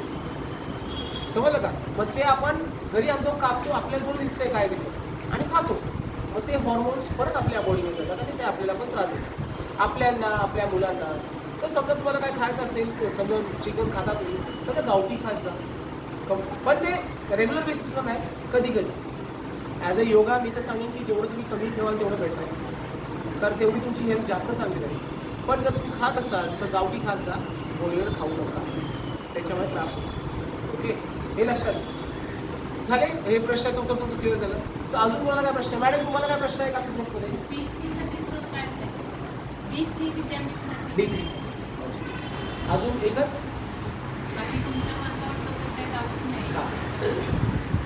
समजलं का. मग ते आपण घरी आणतो, कापतो, आपल्याला थोडं दिसतंय काय त्याच्यात आणि खातो. मग ते हॉर्मोन्स परत आपल्या बॉडीमध्ये जातात आणि ते आपल्याला पण त्रास देतात, आपल्याला, आपल्या मुलांना. तर समजा तुम्हाला काय खायचं असेल, समजा चिकन खाता तुम्ही तर ते गावठी खात जा, पण ते रेग्युलर बेसिसवर नाही, कधी ॲज अ योगा मी तर सांगेन की जेवढं तुम्ही कमी ठेवाल तेवढं बेटर आहे, तर तेवढी तुमची हेल्थ जास्त चांगली राहील. पण जर तुम्ही खात असाल तर गावठी खात जा, बॉयलर खाऊ नका, त्याच्यामुळे त्रास होतो. ओके, हे लक्षात झाले. हे प्रश्नाचं उत्तर तुमचं क्लिअर झालं. तर अजून तुम्हाला काय प्रश्न आहे मॅडम? तुम्हाला काय प्रश्न आहे का फिटनेसमध्ये? D3 अजून एकच.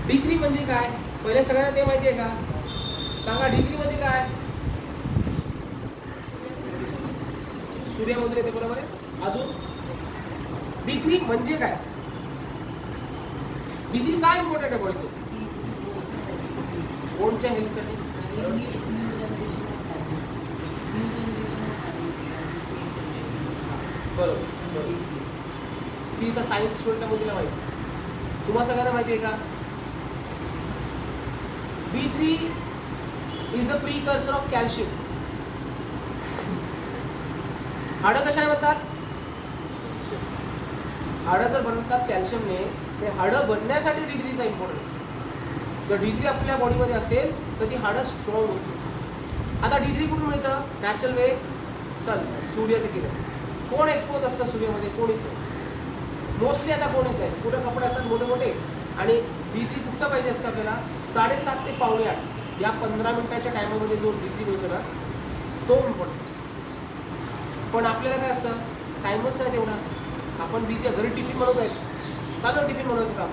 D3 म्हणजे काय? पहिले सगळ्यांना ते माहिती आहे का? सांगा, D3 म्हणजे काय? सूर्यामधून येते, बरोबर आहे. अजून D3 म्हणजे काय? D3 काय इम्पॉर्टंट आहे बॉडीचं? बोनच्या हेल्थसाठी. बरोबर. ती तर सायन्स स्टुडंट मुलीला माहिती, तुम्हाला सगळ्यांना माहिती आहे का? B3 is a precursor of calcium. हाडं कशाने बनतात? हाडं जर बनतात कॅल्शियमने, ते हाडं बनण्यासाठी D3चा इम्पॉर्टन्स. जर D3 आपल्या बॉडीमध्ये असेल तर ती हाडं स्ट्रॉंग होती. आता D3 कुठून मिळतं? नॅचरल वे सन, सूर्याचं किरण. कोण एक्सपोज असतं सूर्यामध्ये? कोणीच नाही, मोस्टली आता कोणीच नाही. कुठे कपडे असतात मोठे मोठे. आणि D3 कुठचं पाहिजे असतं आपल्याला? 7:30 ते 7:45 या 15 मिनिटाच्या टायमामध्ये जो D3 मिळतो ना तो इम्पॉर्टंट असतो. पण आपल्याला काय असतं, टाईमच नाही तेवढा. आपण बिझी घरी टिफिन बनवत आहेत, चालू आहे टिफिन बनवायचं काम,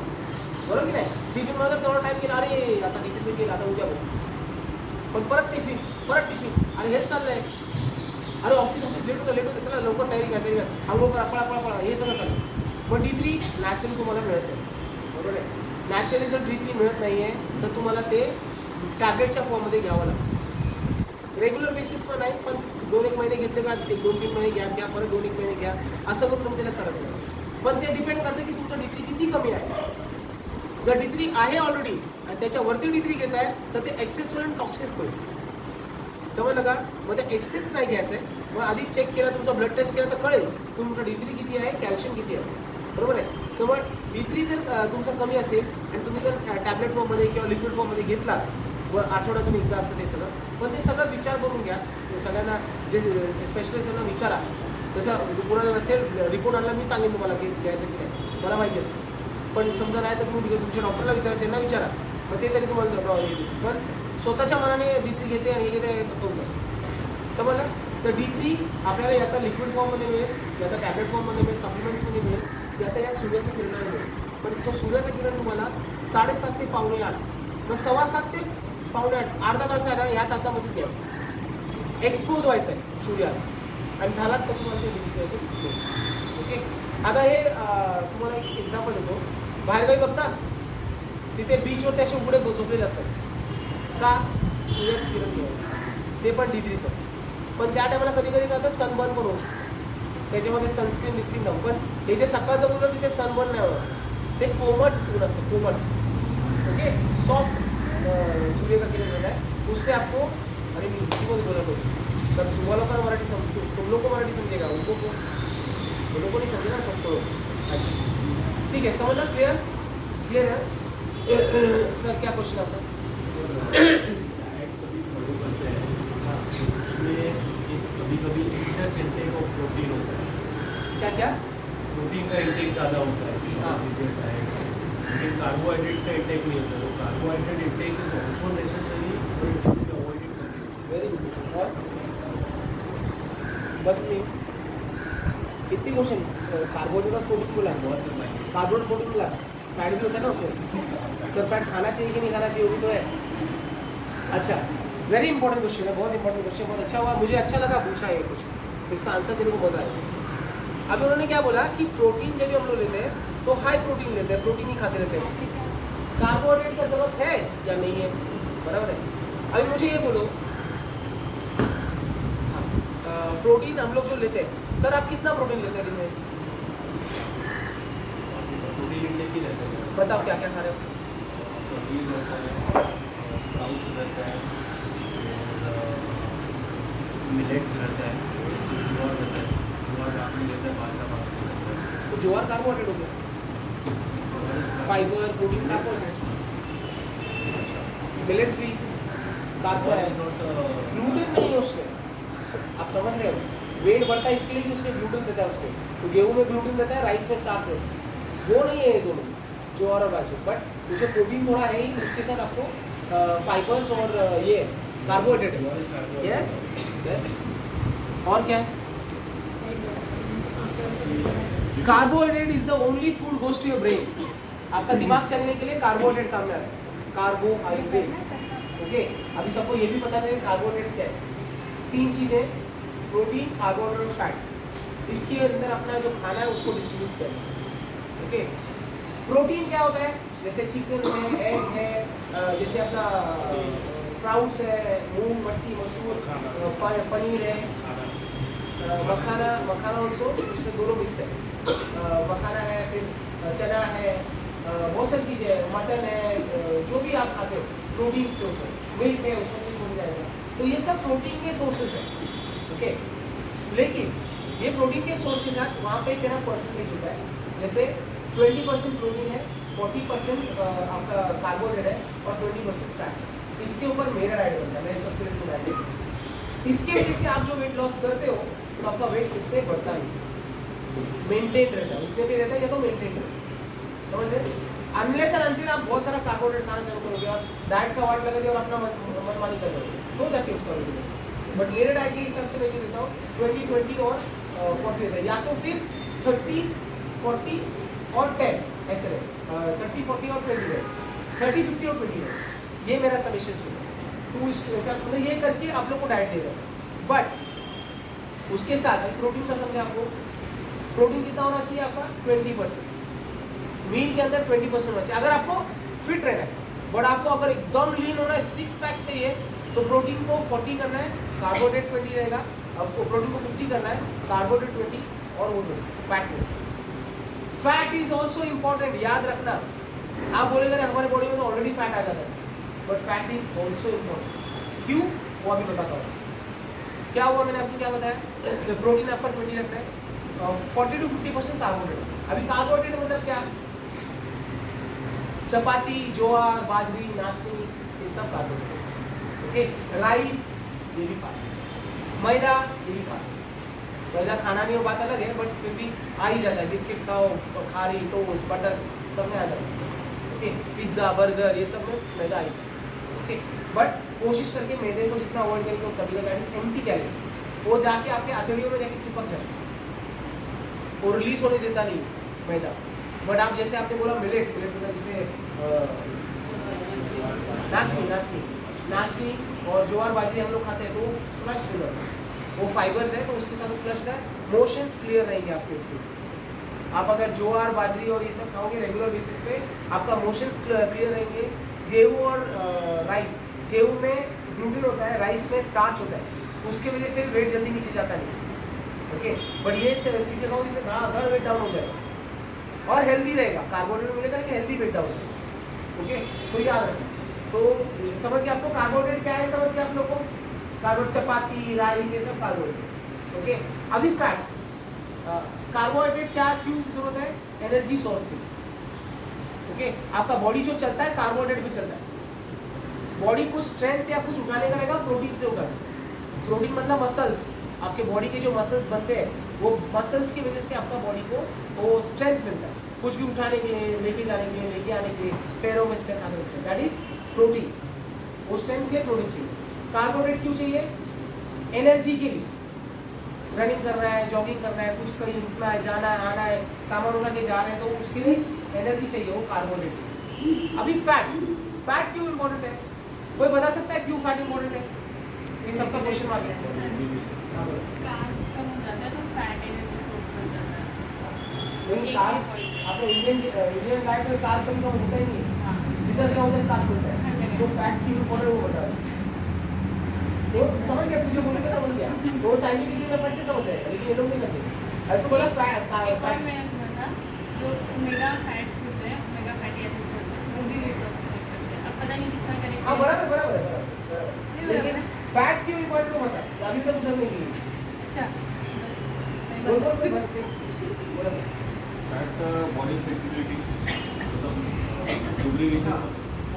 बरोबर की नाही? टिफिन बनवतात तेवढा टाईम केला, अरे आता टिफिन केलं, आता उद्या बघू. पण परत टिफिन, आणि हेच चाललंय. अरे ऑफिस लेट होतं, चला लवकर तयारी करा, आंघोळ करा, पळा, हे सगळं चाललं. पण D3 नॅचरली तुम्हाला मिळत नाही, बरोबर आहे? नॅचरली जर D3 मिळत नाही आहे तर तुम्हाला ते टॅबलेटच्या फॉर्ममध्ये घ्यावं लागतं. रेग्युलर बेसिसवर नाही, पण 2-1 महिने घेतले का 2-3 महिने घ्या, परत 2-1 महिने घ्या, असं करून तुम्ही त्याला करत नाही. पण ते डिपेंड करतं की तुमचं D3 किती कमी आहे. जर D3 आहे ऑलरेडी आणि त्याच्यावरती D3 घेत आहे तर ते एक्सेस होईल, टॉक्सिक होईल. समजलं का? मग ते एक्सेस नाही घ्यायचं आहे. मग आधी चेक केला, तुमचा ब्लड टेस्ट केला तर कळेल तुमचं D3 किती आहे, कॅल्शियम किती आहे, बरोबर आहे? तर मग D3 जर तुमचा कमी असेल आणि तुम्ही जर टॅबलेट फॉर्ममध्ये किंवा लिक्विड फॉर्ममध्ये घेतला व आठवड्यातून एकदा असतं ते सगळं, पण ते सगळं विचार करून घ्या. सगळ्यांना जे स्पेशलिस्ट त्यांना विचारा. जसं कोणाला नसेल रिपोर्ट आणला, मी सांगेन तुम्हाला की घ्यायचं की नाही, मला माहिती असतं. पण समजा नाही तर तुम्ही तुमच्या डॉक्टरला विचारा, त्यांना विचारा, मग ते तरी तुम्हाला प्रॉब्लेम येईल. पण स्वतःच्या मनाने D3 घेते आणि हे घेते करून द्या. समजलं? तर D3 आपल्याला आता लिक्विड फॉर्ममध्ये मिळेल, आता टॅबलेट फॉर्ममध्ये मिळेल, सप्लिमेंट्समध्ये मिळेल, आता या सूर्याच्या किरणाने मिळेल. पण तो सूर्याचं किरण तुम्हाला 7:30 ते 7:45, मग 7:15 ते 7:45 अर्धा तास आहे ना, या तासामध्येच घ्यायचं. एक्सपोज व्हायचं आहे सूर्याला आणि झालात तर तुम्हाला ते D3 ओके. आता हे तुम्हाला एक एक्झाम्पल देतो. बाहेरगावी बघता तिथे बीचवर त्याचे उघडे झोपलेले असतात का? सूर्याचं किरण घ्यायचं, ते पण D3चं. पण त्या टायमाला कधी कधी काय होतं, सनबर्न पण होऊ शकतो. त्याच्यामध्ये सनस्क्रीन बिस्क्रीन नव्हतं. पण हे जे सकाळचं ऊन तिथे सनबर्न नाही होत, ते कोमट ऊन असतं, कोमट. ओके, सॉफ्ट सूर्य का किरण होता है, उससे आपको, अरे मी हिंदीमध्ये बोलत होतो तर तुम्हाला पण मराठी समजतो, तुम लोग को मराठी समजेगा, उनको नहीं समझेगा सबको. अच्छा ठीक है, समझना? क्लियर है सर? क्या क्वेश्चन आपका? फॉलो करते हैं उसमें कभी कभी एक्सेस इंटेक ऑफ प्रोटीन होता है. क्या? प्रोटीन का इंटेक ज़्यादा होता है. हाँ. लेकिन कार्बोहाइड्रेट्स का इंटेक नहीं होता. तो carbohydrate intake is also necessary और it should be avoided completely. Very good. और बस नहीं इतनी क्वेश्चन. कार्बोहाइड्रेट प्रोटीन मिला, कार्बोहाइड्रेट प्रोटीन मिला, फैट भी होता है ना उसमें. सर फैट खाना चाहिए कि नहीं खाना चाहिए, वो भी तो है. अच्छा, वेरी इंपॉर्टेंट क्वेश्चन है, बहुत इंपॉर्टेंट क्वेश्चन. बहुत अच्छा हुआ, मुझे अच्छा लगा पूछा ये क्वेश्चन, इसका आंसर देने को मजा आया. अभी उन्होंने क्या बोला कि प्रोटीन जब भी हम लोग लेते हैं तो हाई प्रोटीन लेते हैं, प्रोटीन ही खाते रहते हैं. कार्बोहाइड्रेट का जरूरत है या नहीं है, बराबर है? अभी मुझे ये बोलो, प्रोटीन हम लोग जो लेते हैं, सर आप कितना प्रोटीन लेते हैं दिन में? प्रोटीन इंटेक ही रहता है. बताओ क्या क्या खा रहे हो? पनीर रहता है, स्प्राउट्स रहता है, मिलेट्स रहता है, ज्वार रहता है. ज्वार रात में लेता है, बाजरा बाजरा रहता है. तो ज्वार कार्बोहाइड्रेट हो गया, फाइबर प्रोटीन कार्बोहाइड्रेट. मिलेट्स भी कार्बोहाइड्रेट, ग्लूटेन नहीं है उसमें. आप समझ रहे हो? वेट बढ़ता है इसके लिए कि उसमें ग्लूटेन रहता है उसमें. तो गेहूं में ग्लूटेन रहता है, राइस में स्टार्च है. वो नहीं है ये दोनों, ज्वार और बाजरा. बट उसमें प्रोटीन थोड़ा है ही, उसके साथ आपको फाइबर्स और ये कार्बोहाइड्रेट. Yes yes. और क्या है? Carbohydrate is the only food goes to your brain. आपका दिमाग चलने के लिए कार्बोहाइड्रेट काम में आता है. कार्बोहाइड्रेट्स. ओके, अभी सबको ये भी पता नहीं कार्बोहाइड्रेट्स क्या है. 3 चीज़ें, प्रोटीन, कार्बोहाइड्रेट और फैट. इसके अंदर अपना जो खाना है उसको डिस्ट्रीब्यूट करें. ओके, प्रोटीन क्या होता है? जैसे चिकन है, एग है, जैसे अपना स्प्राउट्स है, मूंग, मटकी, मसूर, पनीर है, मखाना ऑल्सो, उसमें दोनों मिक्स है. मखाना है, फिर चना है, बहुत सारी चीज़ें हैं, मटन है, जो भी आप खाते हो प्रोटीन से, उसमें मिल्क है, उसमें से प्रोटीन आएगा. तो ये सब प्रोटीन के सोर्सेस हैं. ओके, लेकिन ये प्रोटीन के सोर्स के साथ वहाँ पे तेरा परसेंटेज होता है. जैसे 20% प्रोटीन है, 40% आपका कार्बोहाइड्रेट है और 20% फैट। इसके ऊपर मेरा डाइट बनता है, मैंने सबके लिए डाइट। इसके वजह से आप जो वेट लॉस करते हो तो आपका वेट फिर से बढ़ता नहीं, मेंटेन रहता है, उतने भी रहता है या तो मेंटेन रहता है, समझ रहे? अनलेस एंड अनटिल आप बहुत सारा कार्बोहाइड्रेट खाना चालू करोगे और डाइट का वाट लगा दिया और अपना मनमानी कर दोगे तो जाके उसका वेट बढ़ेगा। बट मेरे डाइट के हिसाब से मैं जो देता हूँ 20-20 और 40 रहता है, या तो फिर 30-40 और 10 ऐसे रहे, 30-40 और 20 रहे, 30-50 और 20 रहे, ये मेरा सजेशन है। 2:2 ऐसा मतलब ये करके आप लोग को डाइट दे रहा है। बट उसके साथ प्रोटीन का समझा आपको, प्रोटीन कितना होना चाहिए आपका 20%, मील के अंदर 20% होना चाहिए। अगर आपको फिट रहना है, बट आपको अगर एकदम लीन होना है, 6 पैक्स चाहिए, तो प्रोटीन को 40 करना है, कार्बोहाइड्रेट 20 रहेगा। आपको प्रोटीन को 50 करना है, कार्बोहाइड्रेट 20 और वो 20 फैट में। फैट इज ऑल्सो इम्पॉर्टेंट, याद रखना। आप बोलेंगे हमारे बॉडी में तो ऑलरेडी फैट आ जाता है, but fat is also important. क्यों, वो अभी बताता हूँ। क्या हुआ, मैंने आपको क्या बताया, प्रोटीन आपका 20 रखना है, 40-50% कार्बोहाइड्रेट। अभी कार्बोहाइड्रेट मतलब क्या, चपाती, ज्वार, बाजरी, नाचनी, ये सब कार्बोहाइड्रेट। ओके, राइस ये भी खा, मैदा ये भी खा। मैदा खाना नहीं हो, बात अलग है, बट फिर भी आ ही जाता है। बिस्किट खाओ, खारी, टोस्ट, बटर सब में आ जाता है। ओके, पिज्ज़ा, बर्गर ये सब में मैदा आई। ओके, बट कोशिश करके मैदे को जितना अवॉइड करेंगे वो कभी का एम्प्टी कैलोरीज, वो जाके आपके आंतड़ियों में जाके चिपक जाता है, वो रिलीज होने देता नहीं मैदा। बट आप जैसे आपने बोला मिलेट मतलब जैसे नाचनी और ज्वार बाजरी हम लोग खाते हैं, तो वो फ्लश लिवर, वो फाइबर्स है, तो उसके साथ फ्लश है, मोशंस क्लियर रहेंगे आपके उसकी वजह से। आप अगर ज्वार बाजरी और ये सब खाओगे रेगुलर बेसिस पे, आपका मोशंस क्लियर रहेंगे। गेहूँ और राइस, गेहूँ में ग्लूटेन होता है, राइस में स्टार्च होता है, उसके वजह से वेट जल्दी नीचे जाता नहीं। ओके, बट ये सीधे खाओ जिससे अगर वेट डाउन हो जाएगा और हेल्दी रहेगा, कार्बोहाइड्रेट मिलेगा लेकिन हेल्दी वेट डाउन होगा। ओके, तो याद रखना। तो समझ के आपको कार्बोहाइड्रेट क्या है, समझ के आप लोग को कार्बोहाइड्रेट, चपाती, राइस ये सब कार्बोहाइड्रेट। ओके, अभी फैट, कार्बोहाइड्रेट क्या क्यों जरूरत है, एनर्जी सोर्स की। ओके, आपका बॉडी जो चलता है कार्बोहाइड्रेट भी चलता है। बॉडी कुछ स्ट्रेंथ या कुछ उठाने का रहेगा, प्रोटीन से उठाना। प्रोटीन मतलब मसल्स, आपके बॉडी के जो मसल्स बनते हैं, वो मसल्स की वजह से आपका बॉडी को वो स्ट्रेंथ मिलता है, कुछ भी उठाने के लिए, लेके जाने के लिए, लेके आने के लिए, पैरों में स्ट्रेंथ, हाथों में स्ट्रेंथ, दैट इज प्रोटीन। वो स्ट्रेंथ के लिए प्रोटीन चाहिए। कार्बोहाइड्रेट क्यों चाहिए, एनर्जी के लिए। रनिंग कर रहा है, जॉगिंग कर रहा है, कुछ कहीं उठना है, जाना है, आना है, सामान उठा के जा रहे हैं, तो उसके लिए एनर्जी चाहिए, वो कार्बोहाइड्रेट चाहिए। अभी फैट क्यों इम्पोर्टेंट है, कोई बता सकता है क्यों फैट इम्पोर्टेंट है? ये सबका क्वेश्चन मार्क है। कार्ब कम हो जाता है तो फैट एनर्जी सोर्स बन जाता है। लेकिन कार्ब आपको इंडियन डाइट में कार्ब कभी कम होता ही नहीं है, हाँ, जितना क्या होता है कार्ब होता हर है, जगह। तो फैट की इम्पोर्टेंट वो बता रहा है। तो समझ गया, तुझे बोलने का समझ गया, तो साइंटिफिकली मैं पढ़ से समझ जाएगा, लेकिन ये लोग नहीं समझे। अरे तो बोला फैट एक और मैंने सुना था, जो ओमेगा फैट्स होते हैं, ओमेगा फैटी एसिड्स होते हैं, वो भी वेट लॉस में हेल्प करते हैं। अब पता नहीं कितना करेक्ट हाँ है। बराबर है। नहीं, लेकिन बराबर है। फैट क्यों इम्पोर्टेंट वो बता, अभी तक उधर नहीं गई। अच्छा, बस बोल बस बोल बस बोला सर। फैट का बॉडी फ्लेक्सिबिलिटी मतलब लुब्रिकेशन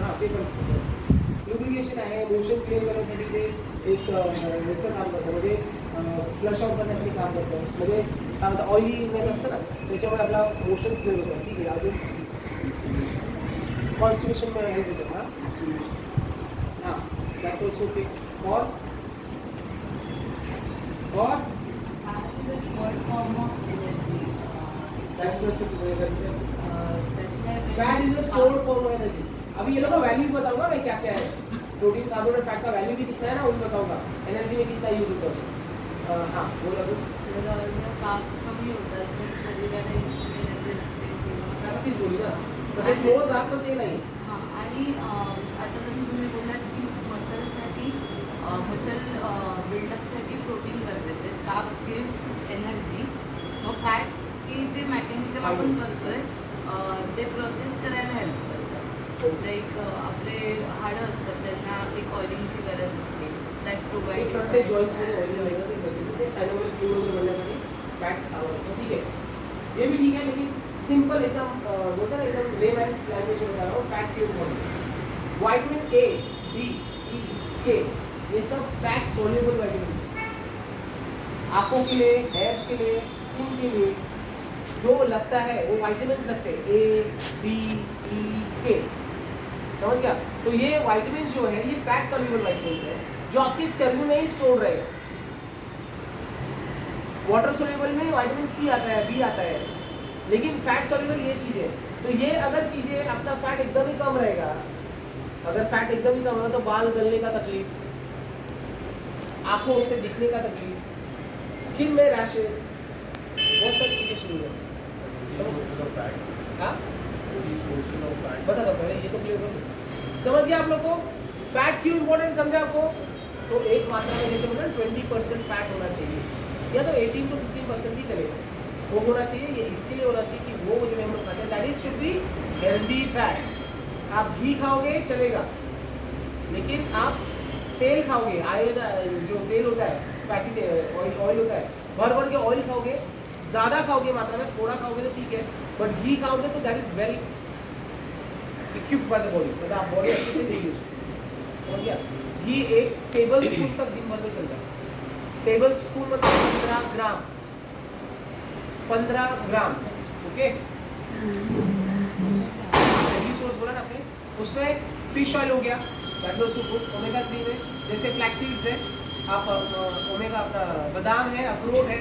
हाँ ते पण लुब्रिकेशन आहे, मोशन क्लिअर करण्यासाठी ते एक याचं काम करतं, म्हणजे फ्लश आउट करण्यासाठी काम करतं, म्हणजे काय म्हणतात ऑइलीनेस असतं ना, त्याच्यामुळे आपला मोशन्स क्लिअर होतात. ठीक आहे, अजून कॉन्स्टिपेशन में हेल्प होतं. हां दॅट्स ऑल्सो ओके. और Fat is a stored form of energy. That's also That's why fat is a stored form of energy. अभी ये लोग का वैल्यू बताऊंगा मैं क्या क्या है, प्रोटीन कार्बोहाइड्रेट फैट का वैल्यू भी कितना है ना, वो भी बताऊंगा, एनर्जी में कितना यूज होता है उसका. हाँ बोला तू जर कार्ब्स कमी होतात तर शरीराला इन्स्टंट एनर्जी असते किंवा तीच बोली ना, म्हणजे रोज राहतो ते नाही. हां आणि आता जसं तुम्ही बोललात की मसलसाठी मसल बिल्डअपसाठी प्रोटीन गरजेचं आहे. कार्ब्स गिव्स एनर्जी, मग फॅट्स की जे मेकॅनिझम आपण करतोय ते प्रोसेस करायला हेल्प करतं. लाईक आपले हाडं असतात त्यांना एक ऑइलिंगची गरज असते, दॅट ते प्रोव्हाइड प्रत्येक जॉईंट्समध्ये ऑइल वगैरे ते सायनोवियल फ्लूइड वगैरे बनण्यासाठी फॅट आवडतं. ठीक आहे, हे भी ठीक आहे, लेकिन सिंपल एकदम बोलते हैं ना एकदम लेमैन्स लैंग्वेज में बता रहा हूँ, फैट के ऊपर। विटामिन ए, डी, ई, के, ये सब फैट सोल्यूबल विटामिन है। आंखों के लिए, हेयर्स के लिए, स्किन के लिए जो लगता है वो विटामिन लगते हैं, ए, डी, ई, के। समझ गया? तो ये विटामिन जो है ये फैट सोल्यूबल विटामिन है जो आपके चर्बी में ही स्टोर रहेगा। वाटर सोल्यूबल में विटामिन सी आता है, बी आता है, लेकिन फैट सोल्यूबल ये चीज़ है। तो ये अगर चीज़ें अपना फैट एकदम ही कम रहेगा, अगर फैट एकदम ही कम होगा तो बाल गलने का तकलीफ, आंखों से दिखने का तकलीफ, स्किन में रैशेस, बहुत सारी चीज़ें शुरू हो हाँ बता दो पहले ये तो क्लियर करो। समझ गया आप लोग को फैट क्यों इम्पोर्टेंट समझा आपको? तो एक मात्रा में जैसे मतलब 20% फैट होना चाहिए, या तो 18 to 15% भी चलेगा, वो होना चाहिए। ये इसके लिए होना चाहिए कि वो जो हम लोग खाते हैं that is should be healthy fat. आप घी खाओगे चलेगा, लेकिन आप तेल खाओगे, आयल जो तेल होता है, फैटी ऑयल होता है, भर भर के ऑयल खाओगे, ज़्यादा खाओगे मात्रा में, थोड़ा खाओगे तो ठीक है, बट घी खाओगे तो that is well equipped by the body, मतलब आप बॉडी अच्छे से देगी उसको। समझ गया? घी 1 टेबल स्पून तक दिन भर में चलता है। टेबल स्पून मतलब 15 ग्राम, 15 ग्राम, ओके। सोर्स बोला ना आपने, उसमें फिश ऑयल हो गया, दैट वाज गुड, ओमेगा 3 में, जैसे फ्लैक्स सीड्स है, आप ओमेगा अपना बादाम है, अखरोट है,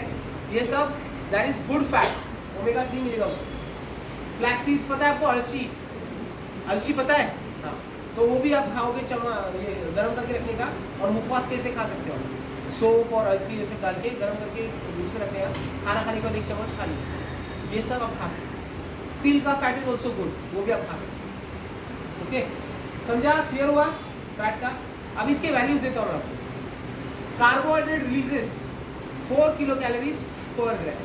ये सब that is good fat, omega 3 मिलेगा उससे। फ्लैक्स सीड्स पता है आपको? अलसी, अलसी पता है? हाँ, तो वो भी आप खाओगे, ये गर्म करके रखने का, और मुखवास कैसे खा सकते हो, सोप और अलसी ये सब डाल के गर्म करके बीच में रखने का, खाना खाने के बाद 1 चम्मच खा लीजिए, ये सब आप खा सकते हैं। तिल का फैट इज ऑल्सो गुड, वो भी आप खा सकते हैं। ओके, समझा? क्लियर हुआ फैट का? अब इसके वैल्यूज देता हूँ मैं आपको। कार्बोहाइड्रेट रिलीजेस 4 किलो कैलोरीज पर ग्राम,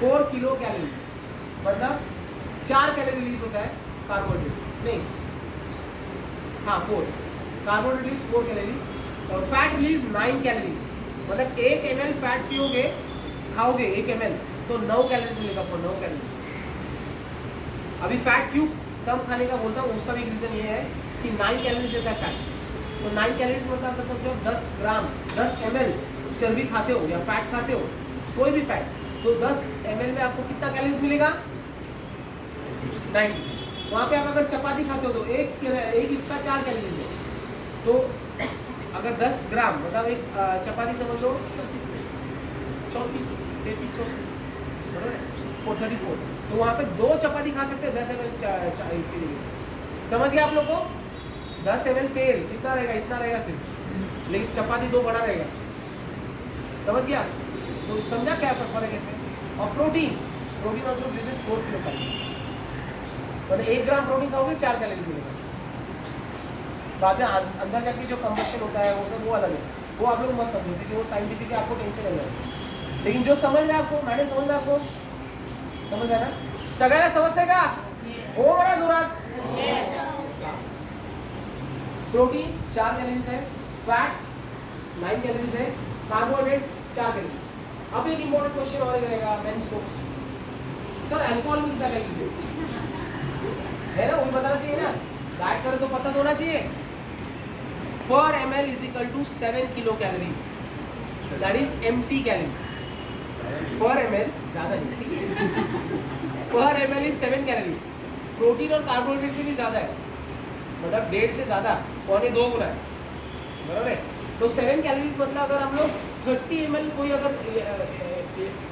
4 किलो कैलोरीज मतलब 4 कैलोरी रिलीज होता है कार्बोहाइड्रेट, नहीं हाँ 4 कार्बोहाइड्रेट रिलीज 4 कैलोरीज, और फैट रिलीज 9 कैलोरीज, मतलब 1 ml फैट पियोगे, खाओगे 1 ml तो 9 कैलोरीज मिलेगा, 9 कैलोरीज। अभी फैट क्यों कम खाने का बोलता हूँ, उसका भी एक रीजन ये है कि 9 कैलोरीज देता है फैट, तो 9 कैलोरीज मतलब आप समझो 10 ग्राम 10 ml चर्बी खाते हो या फैट खाते हो, कोई भी फैट, तो 10 ml में आपको कितना कैलोरीज मिलेगा? 90। वहाँ पे आप अगर चपाती खाते हो तो एक इसका 4 कैलोरीज है, तो अगर 10 ग्राम मतलब एक चपाती समझ लो 34 बराबर है, 434, तो वहाँ पे 2 चपाती खा सकते हैं 10 ml इसके लिए। समझ गया आप लोग को? 10 ml तेल कितना रहेगा? इतना रहेगा सिर्फ, लेकिन चपाती 2 बड़ा रहेगा। समझ गया? तो समझा क्या फर्क है? और protein also releases 4 kilo calories, मतलब 1 ग्राम प्रोटीन खाओगे 4 कैलोरीज मिलेगा। बाद में अंदर जाके जो कंबशन होता है वो सब वो अलग है, वो आप लोग मत समझो क्योंकि वो साइंटिफिक है, आपको टेंशन नहीं है। लेकिन जो समझ रहा है आपको, मैडम समझ रहा है आपको, समझ रहा है ना? सगळ्यांना समजते का? हो बड़ा जोरात। प्रोटीन 4 कैलोरीज है, फैट 9 कैलोरीज है, कार्बोहाइड्रेट 4 कैलोरीज। अब एक इंपॉर्टेंट क्वेश्चन और रहेगा मेंस को, सर अल्कोहल में कितना कैलोरीज है ना? वही बताना चाहिए ना, डाइट करो तो पता तो होना चाहिए। पर ml is equal to 7 kilo calories, that is empty calories. पर ml ज़्यादा नहीं, पर ml इज 7 कैलोरीज। प्रोटीन और कार्बोहाइड्रेट से भी ज़्यादा है, मतलब 1.5 से ज़्यादा, 2.25 गुना है, बराबर है? तो 7 कैलोरीज मतलब अगर हम लोग 30 ml कोई अगर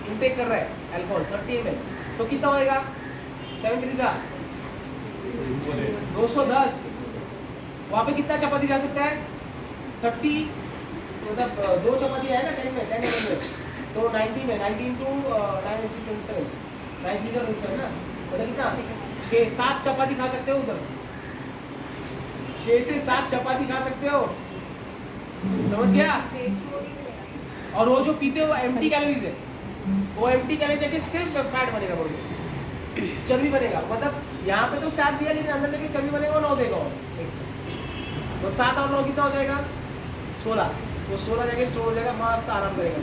इंटेक कर रहा है अल्कोहल 30 ml, तो कितना होएगा? 7 3 210। वहाँ पे कितना चपाती जा सकता है? 30, मतलब 2 चपाती है ना 10 में 10 ml में, तो 90 में 19 to 9 7 9 ना, मतलब कितना 6-7 चपाती खा सकते हो उधर, 6 से 7 चपाती खा सकते हो। समझ गया? और वो जो पीते हो एम्प्टी कैलोरीज है, वो एम्प्टी कैलोरीज जाके सिर्फ फैट बनेगा, बॉडी चर्बी बनेगा। मतलब यहाँ पे तो 7 दिया, लेकिन अंदर जाके चर्बी बनेगा 9 देगा, और तो 7 और 9 कितना हो जाएगा? 16। तो 16 जाके स्टोर हो जाएगा, मस्त आराम करेगा।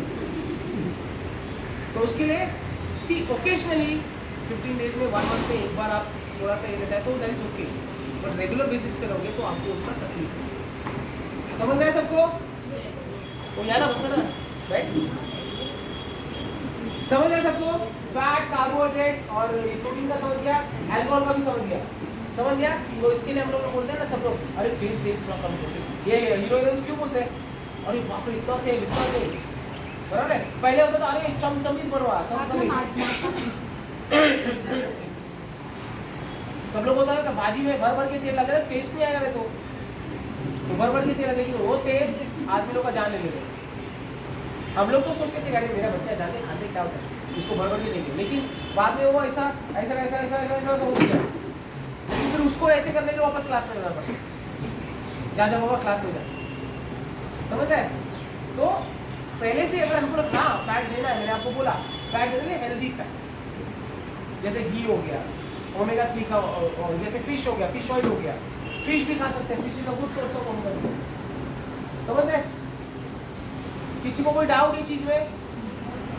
तो उसके लिए सी ओकेजनली 15 डेज में 1 मंथ में एक बार आप थोड़ा सा ये रहता है तो that is okay, but regular basis पे रहोगे तो आपको उसका तकलीफ है। समझ रहे हैं सबको? वो यार ना बस ना, राइट? समझ गया सबको? फैट, कार्बोहाइड्रेट और प्रोटीन का समझ गया, अल्कोहल का भी समझ गया, समझ गया? तो इसके लिए हम लोग बोलते हैं ना सब लोग, अरे तेल तेल थोड़ा कम करो। ये हीरो हीरोइंस क्यों बोलते हैं? अरे बाप रे इतना तेल, बराबर है? पहले होता था अरे चमचमीत बनवा, चमचमीत। सब लोग बोलता है भाजी में भर भर के तेल लगा रहे, टेस्ट नहीं आएगा रे तो भर भर के तेल, लेकिन वो तेल आदमी लोग का जान ले लेते। हम लोग तो सोचते थे अरे मेरा बच्चा जाने खाते क्या होता है, उसको भर भर के देंगे, लेकिन बाद में वो ऐसा ऐसा ऐसा ऐसा ऐसा ऐसा हो गया, लेकिन फिर उसको ऐसे करने के वापस क्लास में जाना पड़ता, जहाँ जब बाबा क्लास हो जाए। समझ रहे? तो पहले से अगर हमको हाँ फैट लेना है, मैंने आपको बोला फैट लेना है, हेल्दी फैट, जैसे घी हो गया, ओमेगा 3 का, जैसे फिश हो गया, फिश ऑयल हो गया, फिश भी खा सकते हैं, fish is a good source of omega 3। समझ रहे? किसी को कोई डाउट ये चीज में?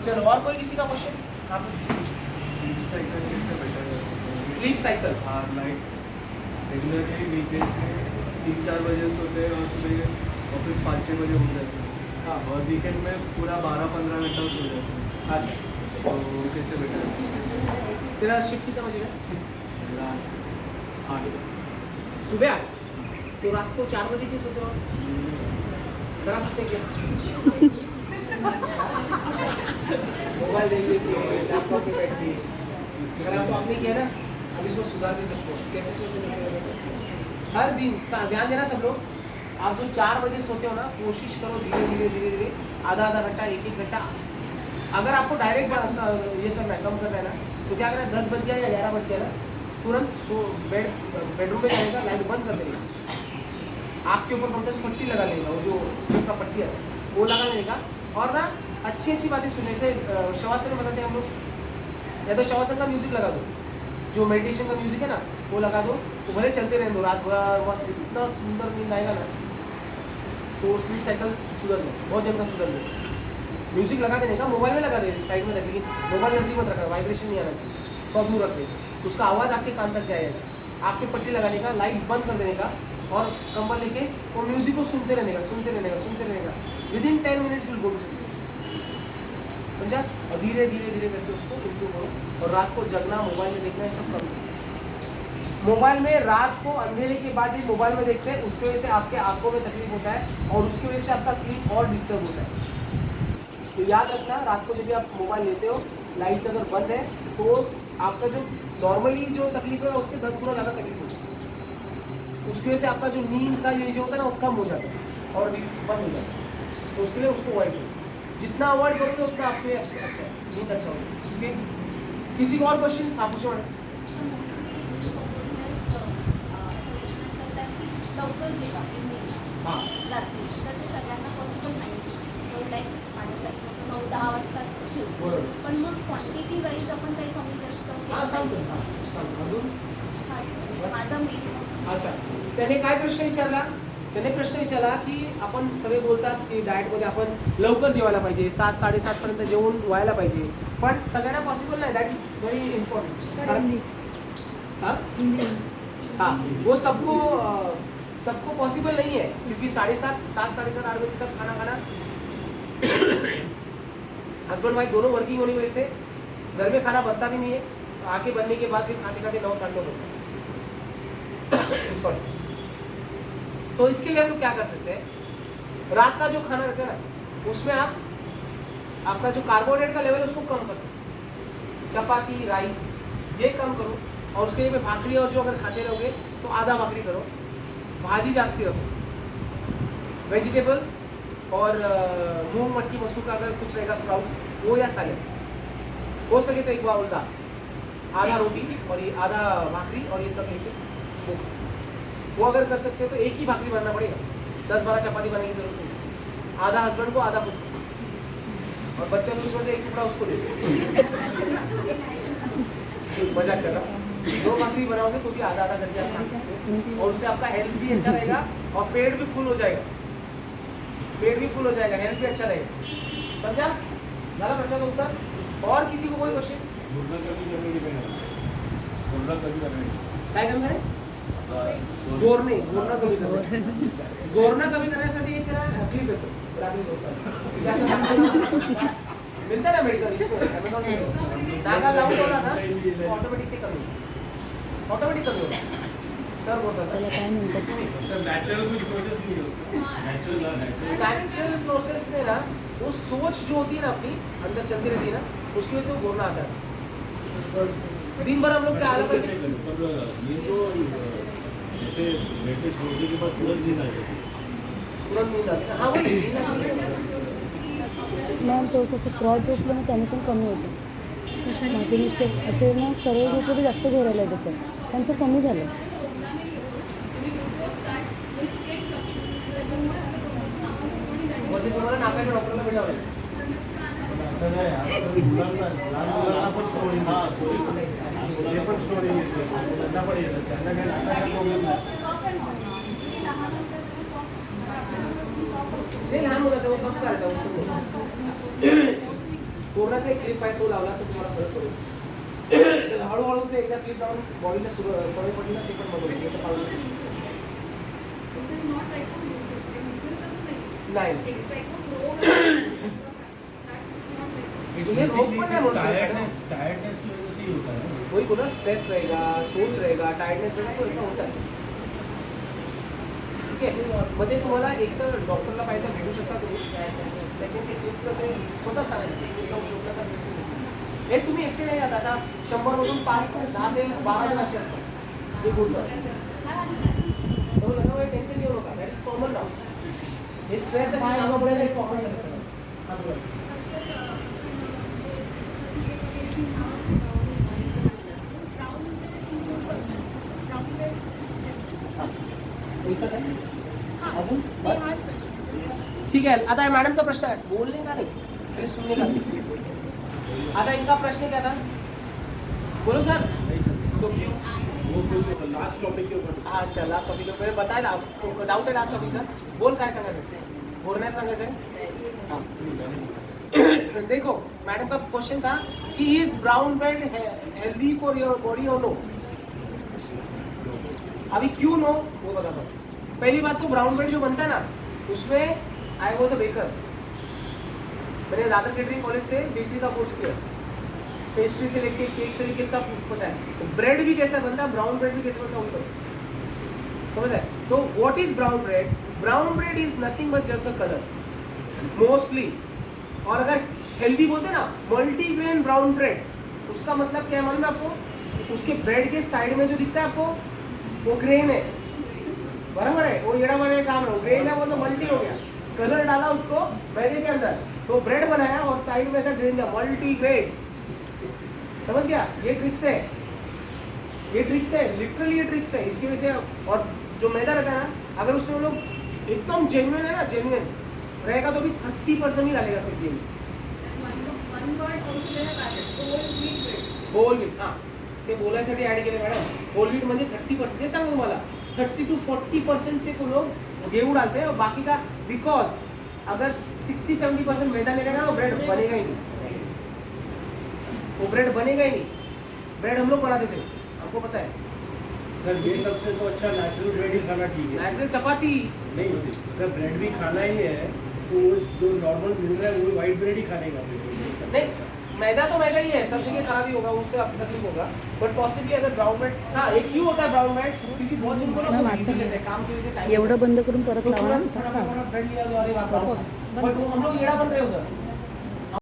चलो और कोई किसी का क्वेश्चन? आप स्लीप साइकिल कैसे बेटर है? स्लीप साइकिल हाँ, नाइट रेगुलरली वीकडेज में 3-4 बजे सोते हैं और सुबह ऑफिस 5-6 बजे उठ जाते हैं। हाँ। और वीकेंड में पूरा 12-15 घंटा सो जाते हैं। अच्छा, तो वो कैसे बेटर है? तेरा शिफ्ट कितना बजेगा? मेरा 8 सुबह? तो रात को 4 बजे क्यों सोते हो? करा किसने किया? मोबाइल देख के, लैपटॉप पे बैठ के, अगर आपको आपने किया ना, अब इसको सुधार भी सकते हो। कैसे सोते हो, कैसे कर सकते हो? हर दिन ध्यान देना सब लोग, आप जो 4 बजे सोते हो ना, कोशिश करो धीरे धीरे धीरे धीरे आधा घंटा 1 घंटा। अगर आपको डायरेक्ट ये करना है, कम करना है ना, तो क्या करना है, 10 बज गया या 11 बज गया ना, तुरंत बेडरूम में जाएगा, लाइट बंद कर देगा, आँख के ऊपर कम से कम पट्टी लगा लेगा, वो जो स्लीप का पट्टी है वो लगा लेगा, और ना अच्छी अच्छी बातें सुनने से शवासन बताते हैं हम लोग, या तो शवासन का म्यूजिक लगा दो, जो मेडिटेशन का म्यूजिक है ना वो लगा दो, तो भले चलते रहे दो रात भर, बस इतना सुंदर नींद आएगा ना, तो स्लीप साइकिल सुधर जाए, बहुत जन का सुधर जाए। म्यूजिक लगा देने का, मोबाइल में लगा दे साइड में रख, लेकिन मोबाइल ऐसे ही मत रखना, वाइब्रेशन नहीं आना चाहिए, बहुत दूर रख दे, उसका आवाज़ आपके कान तक जाए ऐसे। आँख पे पट्टी लगाने का, लाइट्स बंद कर देने का, और कंबल लेके वो म्यूजिक को सुनते रहने का, सुनते रहने का, सुनते रहने का, within 10 minutes will go to sleep. समझा? और धीरे धीरे धीरे करके उसको इम्प्रूव करो, और रात को जगना, मोबाइल में देखना, ये सब कम करो। मोबाइल में रात को अंधेरे के बाद जो मोबाइल में देखते हैं, उसकी वजह से आपके आंखों में तकलीफ होता है, और उसकी वजह से आपका स्लीप और डिस्टर्ब होता है। तो याद रखना, रात को जब भी आप मोबाइल लेते हो, लाइट्स अगर बंद है, तो आपका जो नॉर्मली जो तकलीफ है उससे 10 गुना ज़्यादा तकलीफ होती है। उसकी वजह से आपका जो नींद का ये जो होता है ना, वो कम हो जाता है और बंद हो जाता है। तो उसके लिए उसको अवॉइड करो, जितना अवॉइड करोगे उतना आपके अच्छा है, नींद अच्छा होगा। ठीक है? किसी को और क्वेश्चन आप पूछो। लवकर जेवा हां, रात्री तर ते सगळ्यांना पॉसिबल नाही, तो लाईक माझ्यासाठी 9-10 वाजताच ठेवतो, बरोबर. पण मग क्वांटिटी वाईज आपण काही कमी जास्त हां सांगतो ना, सांग अजून. माझा मेन अच्छा, त्याने काय प्रश्न विचारला? त्याने प्रश्न विचारला की आपण सगळे बोलतात की डाएटमध्ये आपण लवकर जेवायला पाहिजे, 7-7:30 पर्यंत जेवून व्हायला पाहिजे, पण सगळ्यांना पॉसिबल नाही. That is very important. हाँ, वो सबको पॉसिबल नहीं है, क्योंकि 7:30-8 बजे तक खाना खाना, हस्बैंड वाइफ दोनों वर्किंग होने की वजह से घर में खाना बनता भी नहीं है, आके बनने के बाद फिर खाते खाते 9-9:30 बजे। सॉरी। तो इसके लिए हम लोग क्या कर सकते हैं, रात का जो खाना रहता है ना, उसमें आपका जो कार्बोहाइड्रेट का लेवल है उसको कम कर सकते हैं। चपाती, राइस ये कम करो, और उसके लिए भाकरी, और जो अगर खाते रहोगे तो आधा भाकरी करो, भाजी जास्ती रखो, वेजिटेबल और मूंग मटकी मसूर का अगर कुछ रहेगा स्प्राउट्स, वो या सैलेड, हो सके तो एक बाउल दाल, आधा रोटी और ये आधा भाकरी, और ये सब लेके वो अगर कर सकते हो तो एक ही भाकरी बनना पड़ेगा, 10-12 चपाती बनाने की जरूरत नहीं। आधा हस्बैंड को, आधा खुद को, और बच्चा भी उसमें से एक टुकड़ा उसको दे मजाक कर रहा हूँ। 2 भाकरी बनाओगे तो भी आधा करके आप खा सकते हो, और उससे आपका हेल्थ भी अच्छा रहेगा, और पेट भी फुल हो जाएगा, पेट भी फुल हो जाएगा, हेल्थ भी अच्छा रहेगा। समझा? ज़्यादा प्रश्न का उत्तर? और किसी को कोई क्वेश्चन? पूर्ण कमी करणे डिपेंड आहे पूर्ण कमी करणे काय काम करे गोरणे गोरणं कमी करायचं गोरणं कमी करण्यासाठी एक क्लिप येतो रात्री झोपताना. ते असं मिळतं ना मेडिकल नाका लावून ठेवला ना ऑटोमॅटिक ते कमी ऑटोमॅटिक कमी होतं सर बोलतात त्याला काय म्हणतात सर नेचुरल कुछ प्रोसेस नहीं होता नेचुरल नेचुरल प्रोसेस में ना वो सोच जो होती है ना अपनी अंदर चलती रहती है ना उसकी वजह से वो गोरना आता है. दिन भर हम लोग क्या अलग कैसे करें पर नींद तो जैसे बेड पे सोने के बाद तुरंत नींद आ जाती है तुरंत नींद आती है. हाँ वही नींद आती है. मॅम थोडंसं क्रॉस झोपलं ना त्याने पण कमी होतं माझे मिस्टर असे ना सरळ झोपले जास्त घोरायला त्याचं त्यांचं कमी झालं वरती तुम्हाला नाकाच्या डॉक्टरला भेटावं लागेल. पण असं नाही आजकाल मुलांना लहान मुलांना पण सोडी ते पण सोडी येते त्यांना पण येतात त्यांना काही नाकाचा प्रॉब्लेम नाही ते लहान मुलाचं मग कफ करायचा वस्तू कोरोनाचा एक क्लिप आहे तो लावला तर तुम्हाला फरक पडेल. हळूहळू ते एकदा क्लिप लावून बॉडीला सवय पडली ना ते पण बघू नाही ये रोग पण नाही म्हणू शकत ना. टायर्डनेस की वजह से ही होता है वही बोला स्ट्रेस रहेगा सोच रहेगा टायर्डनेस रहेगा तो ऐसा होता है. ठीक आहे मध्ये तुम्हाला एक तर डॉक्टरला पाहिजे भेटू शकता तुम्ही सेकंड ते क्लिपचं ते स्वतः सांगायचं हे तुम्ही एकटे नाही आता असा 100मधून 5, 10 ते 12 जण असे असतात जे बोलतात समजलं ना टेन्शन घेऊ नका दॅट इज कॉमन नाव हे स्ट्रेस आणि कामामुळे नाही कॉमन झालं सगळं. हा बोला. एकच आहे अजून बस ठीक आहे. आता मॅडमचा प्रश्न आहे बोलणे का नाही अरे सुनने का सीख. आता इनका प्रश्न क्या था बोलो सर. नहीं सर तो क्यों वो कुछ लास्ट टॉपिक के ऊपर अच्छा लास्ट टॉपिक मैंने बताया ना आपको डाउट है लास्ट टॉपिक सर बोल काय सांगायचं बोलण्यात सांगायचं आहे. देखो मैडम का क्वेश्चन था कि is brown bread healthy for your body और नो. अभी क्यों नो वो बताता हूँ. पहली बात तो ब्राउन ब्रेड जो बनता है ना उसमें आई वॉज अ बेकर. मैंने दादर केटरिंग कॉलेज से बेकरी का कोर्स किया पेस्ट्री से लेके केक से लेके सब पता है. तो ब्रेड भी कैसा बनता है ब्राउन ब्रेड भी कैसे बनता है उनको समझ है. तो what is brown bread. Brown bread is nothing but just the colour mostly. और अगर हेल्दी बोलते ना मल्टीग्रेन ब्राउन ब्रेड उसका मतलब क्या है मालूम है आपको. उसके ब्रेड के साइड में जो दिखता है आपको वो ग्रेन है बराबर है. वो येड़ा बड़ा काम है ग्रेन है वो तो मल्टी हो गया. कलर डाला उसको मैदे के अंदर तो ब्रेड बनाया और साइड में से ग्रेन दिया मल्टी ग्रेन. समझ गया. ये ट्रिक्स है लिटरली ये ट्रिक्स है. इसकी वजह से और जो मैदा रहता है ना अगर उसमें हम लोग एकदम जेन्युइन है ना जेन्युइन रहेगा तो भी 30% ही डालेगा सिर्फ ये होल व्हीट. हां ते बोलायसाठी ॲड केले मॅडम. होल व्हीट म्हणजे 30% ते सांगू तुम्हाला 30 to 40% से को लोग गेहूँ डालते हैं और बाकी का बिकॉज अगर 60-70% मैदा लेगा ना वो ब्रेड बनेगा ही नहीं. वो ब्रेड बनेगा ही नहीं. ब्रेड हम लोग बनाते थे हमको पता है. सर ये सबसे तो अच्छा नेचुरल ब्रेड ही खाना ठीक है. नेचुरल चपाती नहीं सर ब्रेड भी खाना ही है तो जो नॉर्मल मिल रहा है वो वाइट ब्रेड ही खाने का नहीं मैदा तो मैदा ही है सब जगह खराबी होगा उससे आपको तकलीफ होगा. बट पॉसिबली अगर ब्राउन ब्रेड हाँ एक क्यों होता है ब्राउन ब्रेड क्योंकि बहुत जिनको लोग इजी लेते हैं काम की वजह से टाइम एवढं बंद करून परत तो लावा थोड़ा ब्रेड लिया तो अरे वाह बट हम लोग येड़ा बन रहे उधर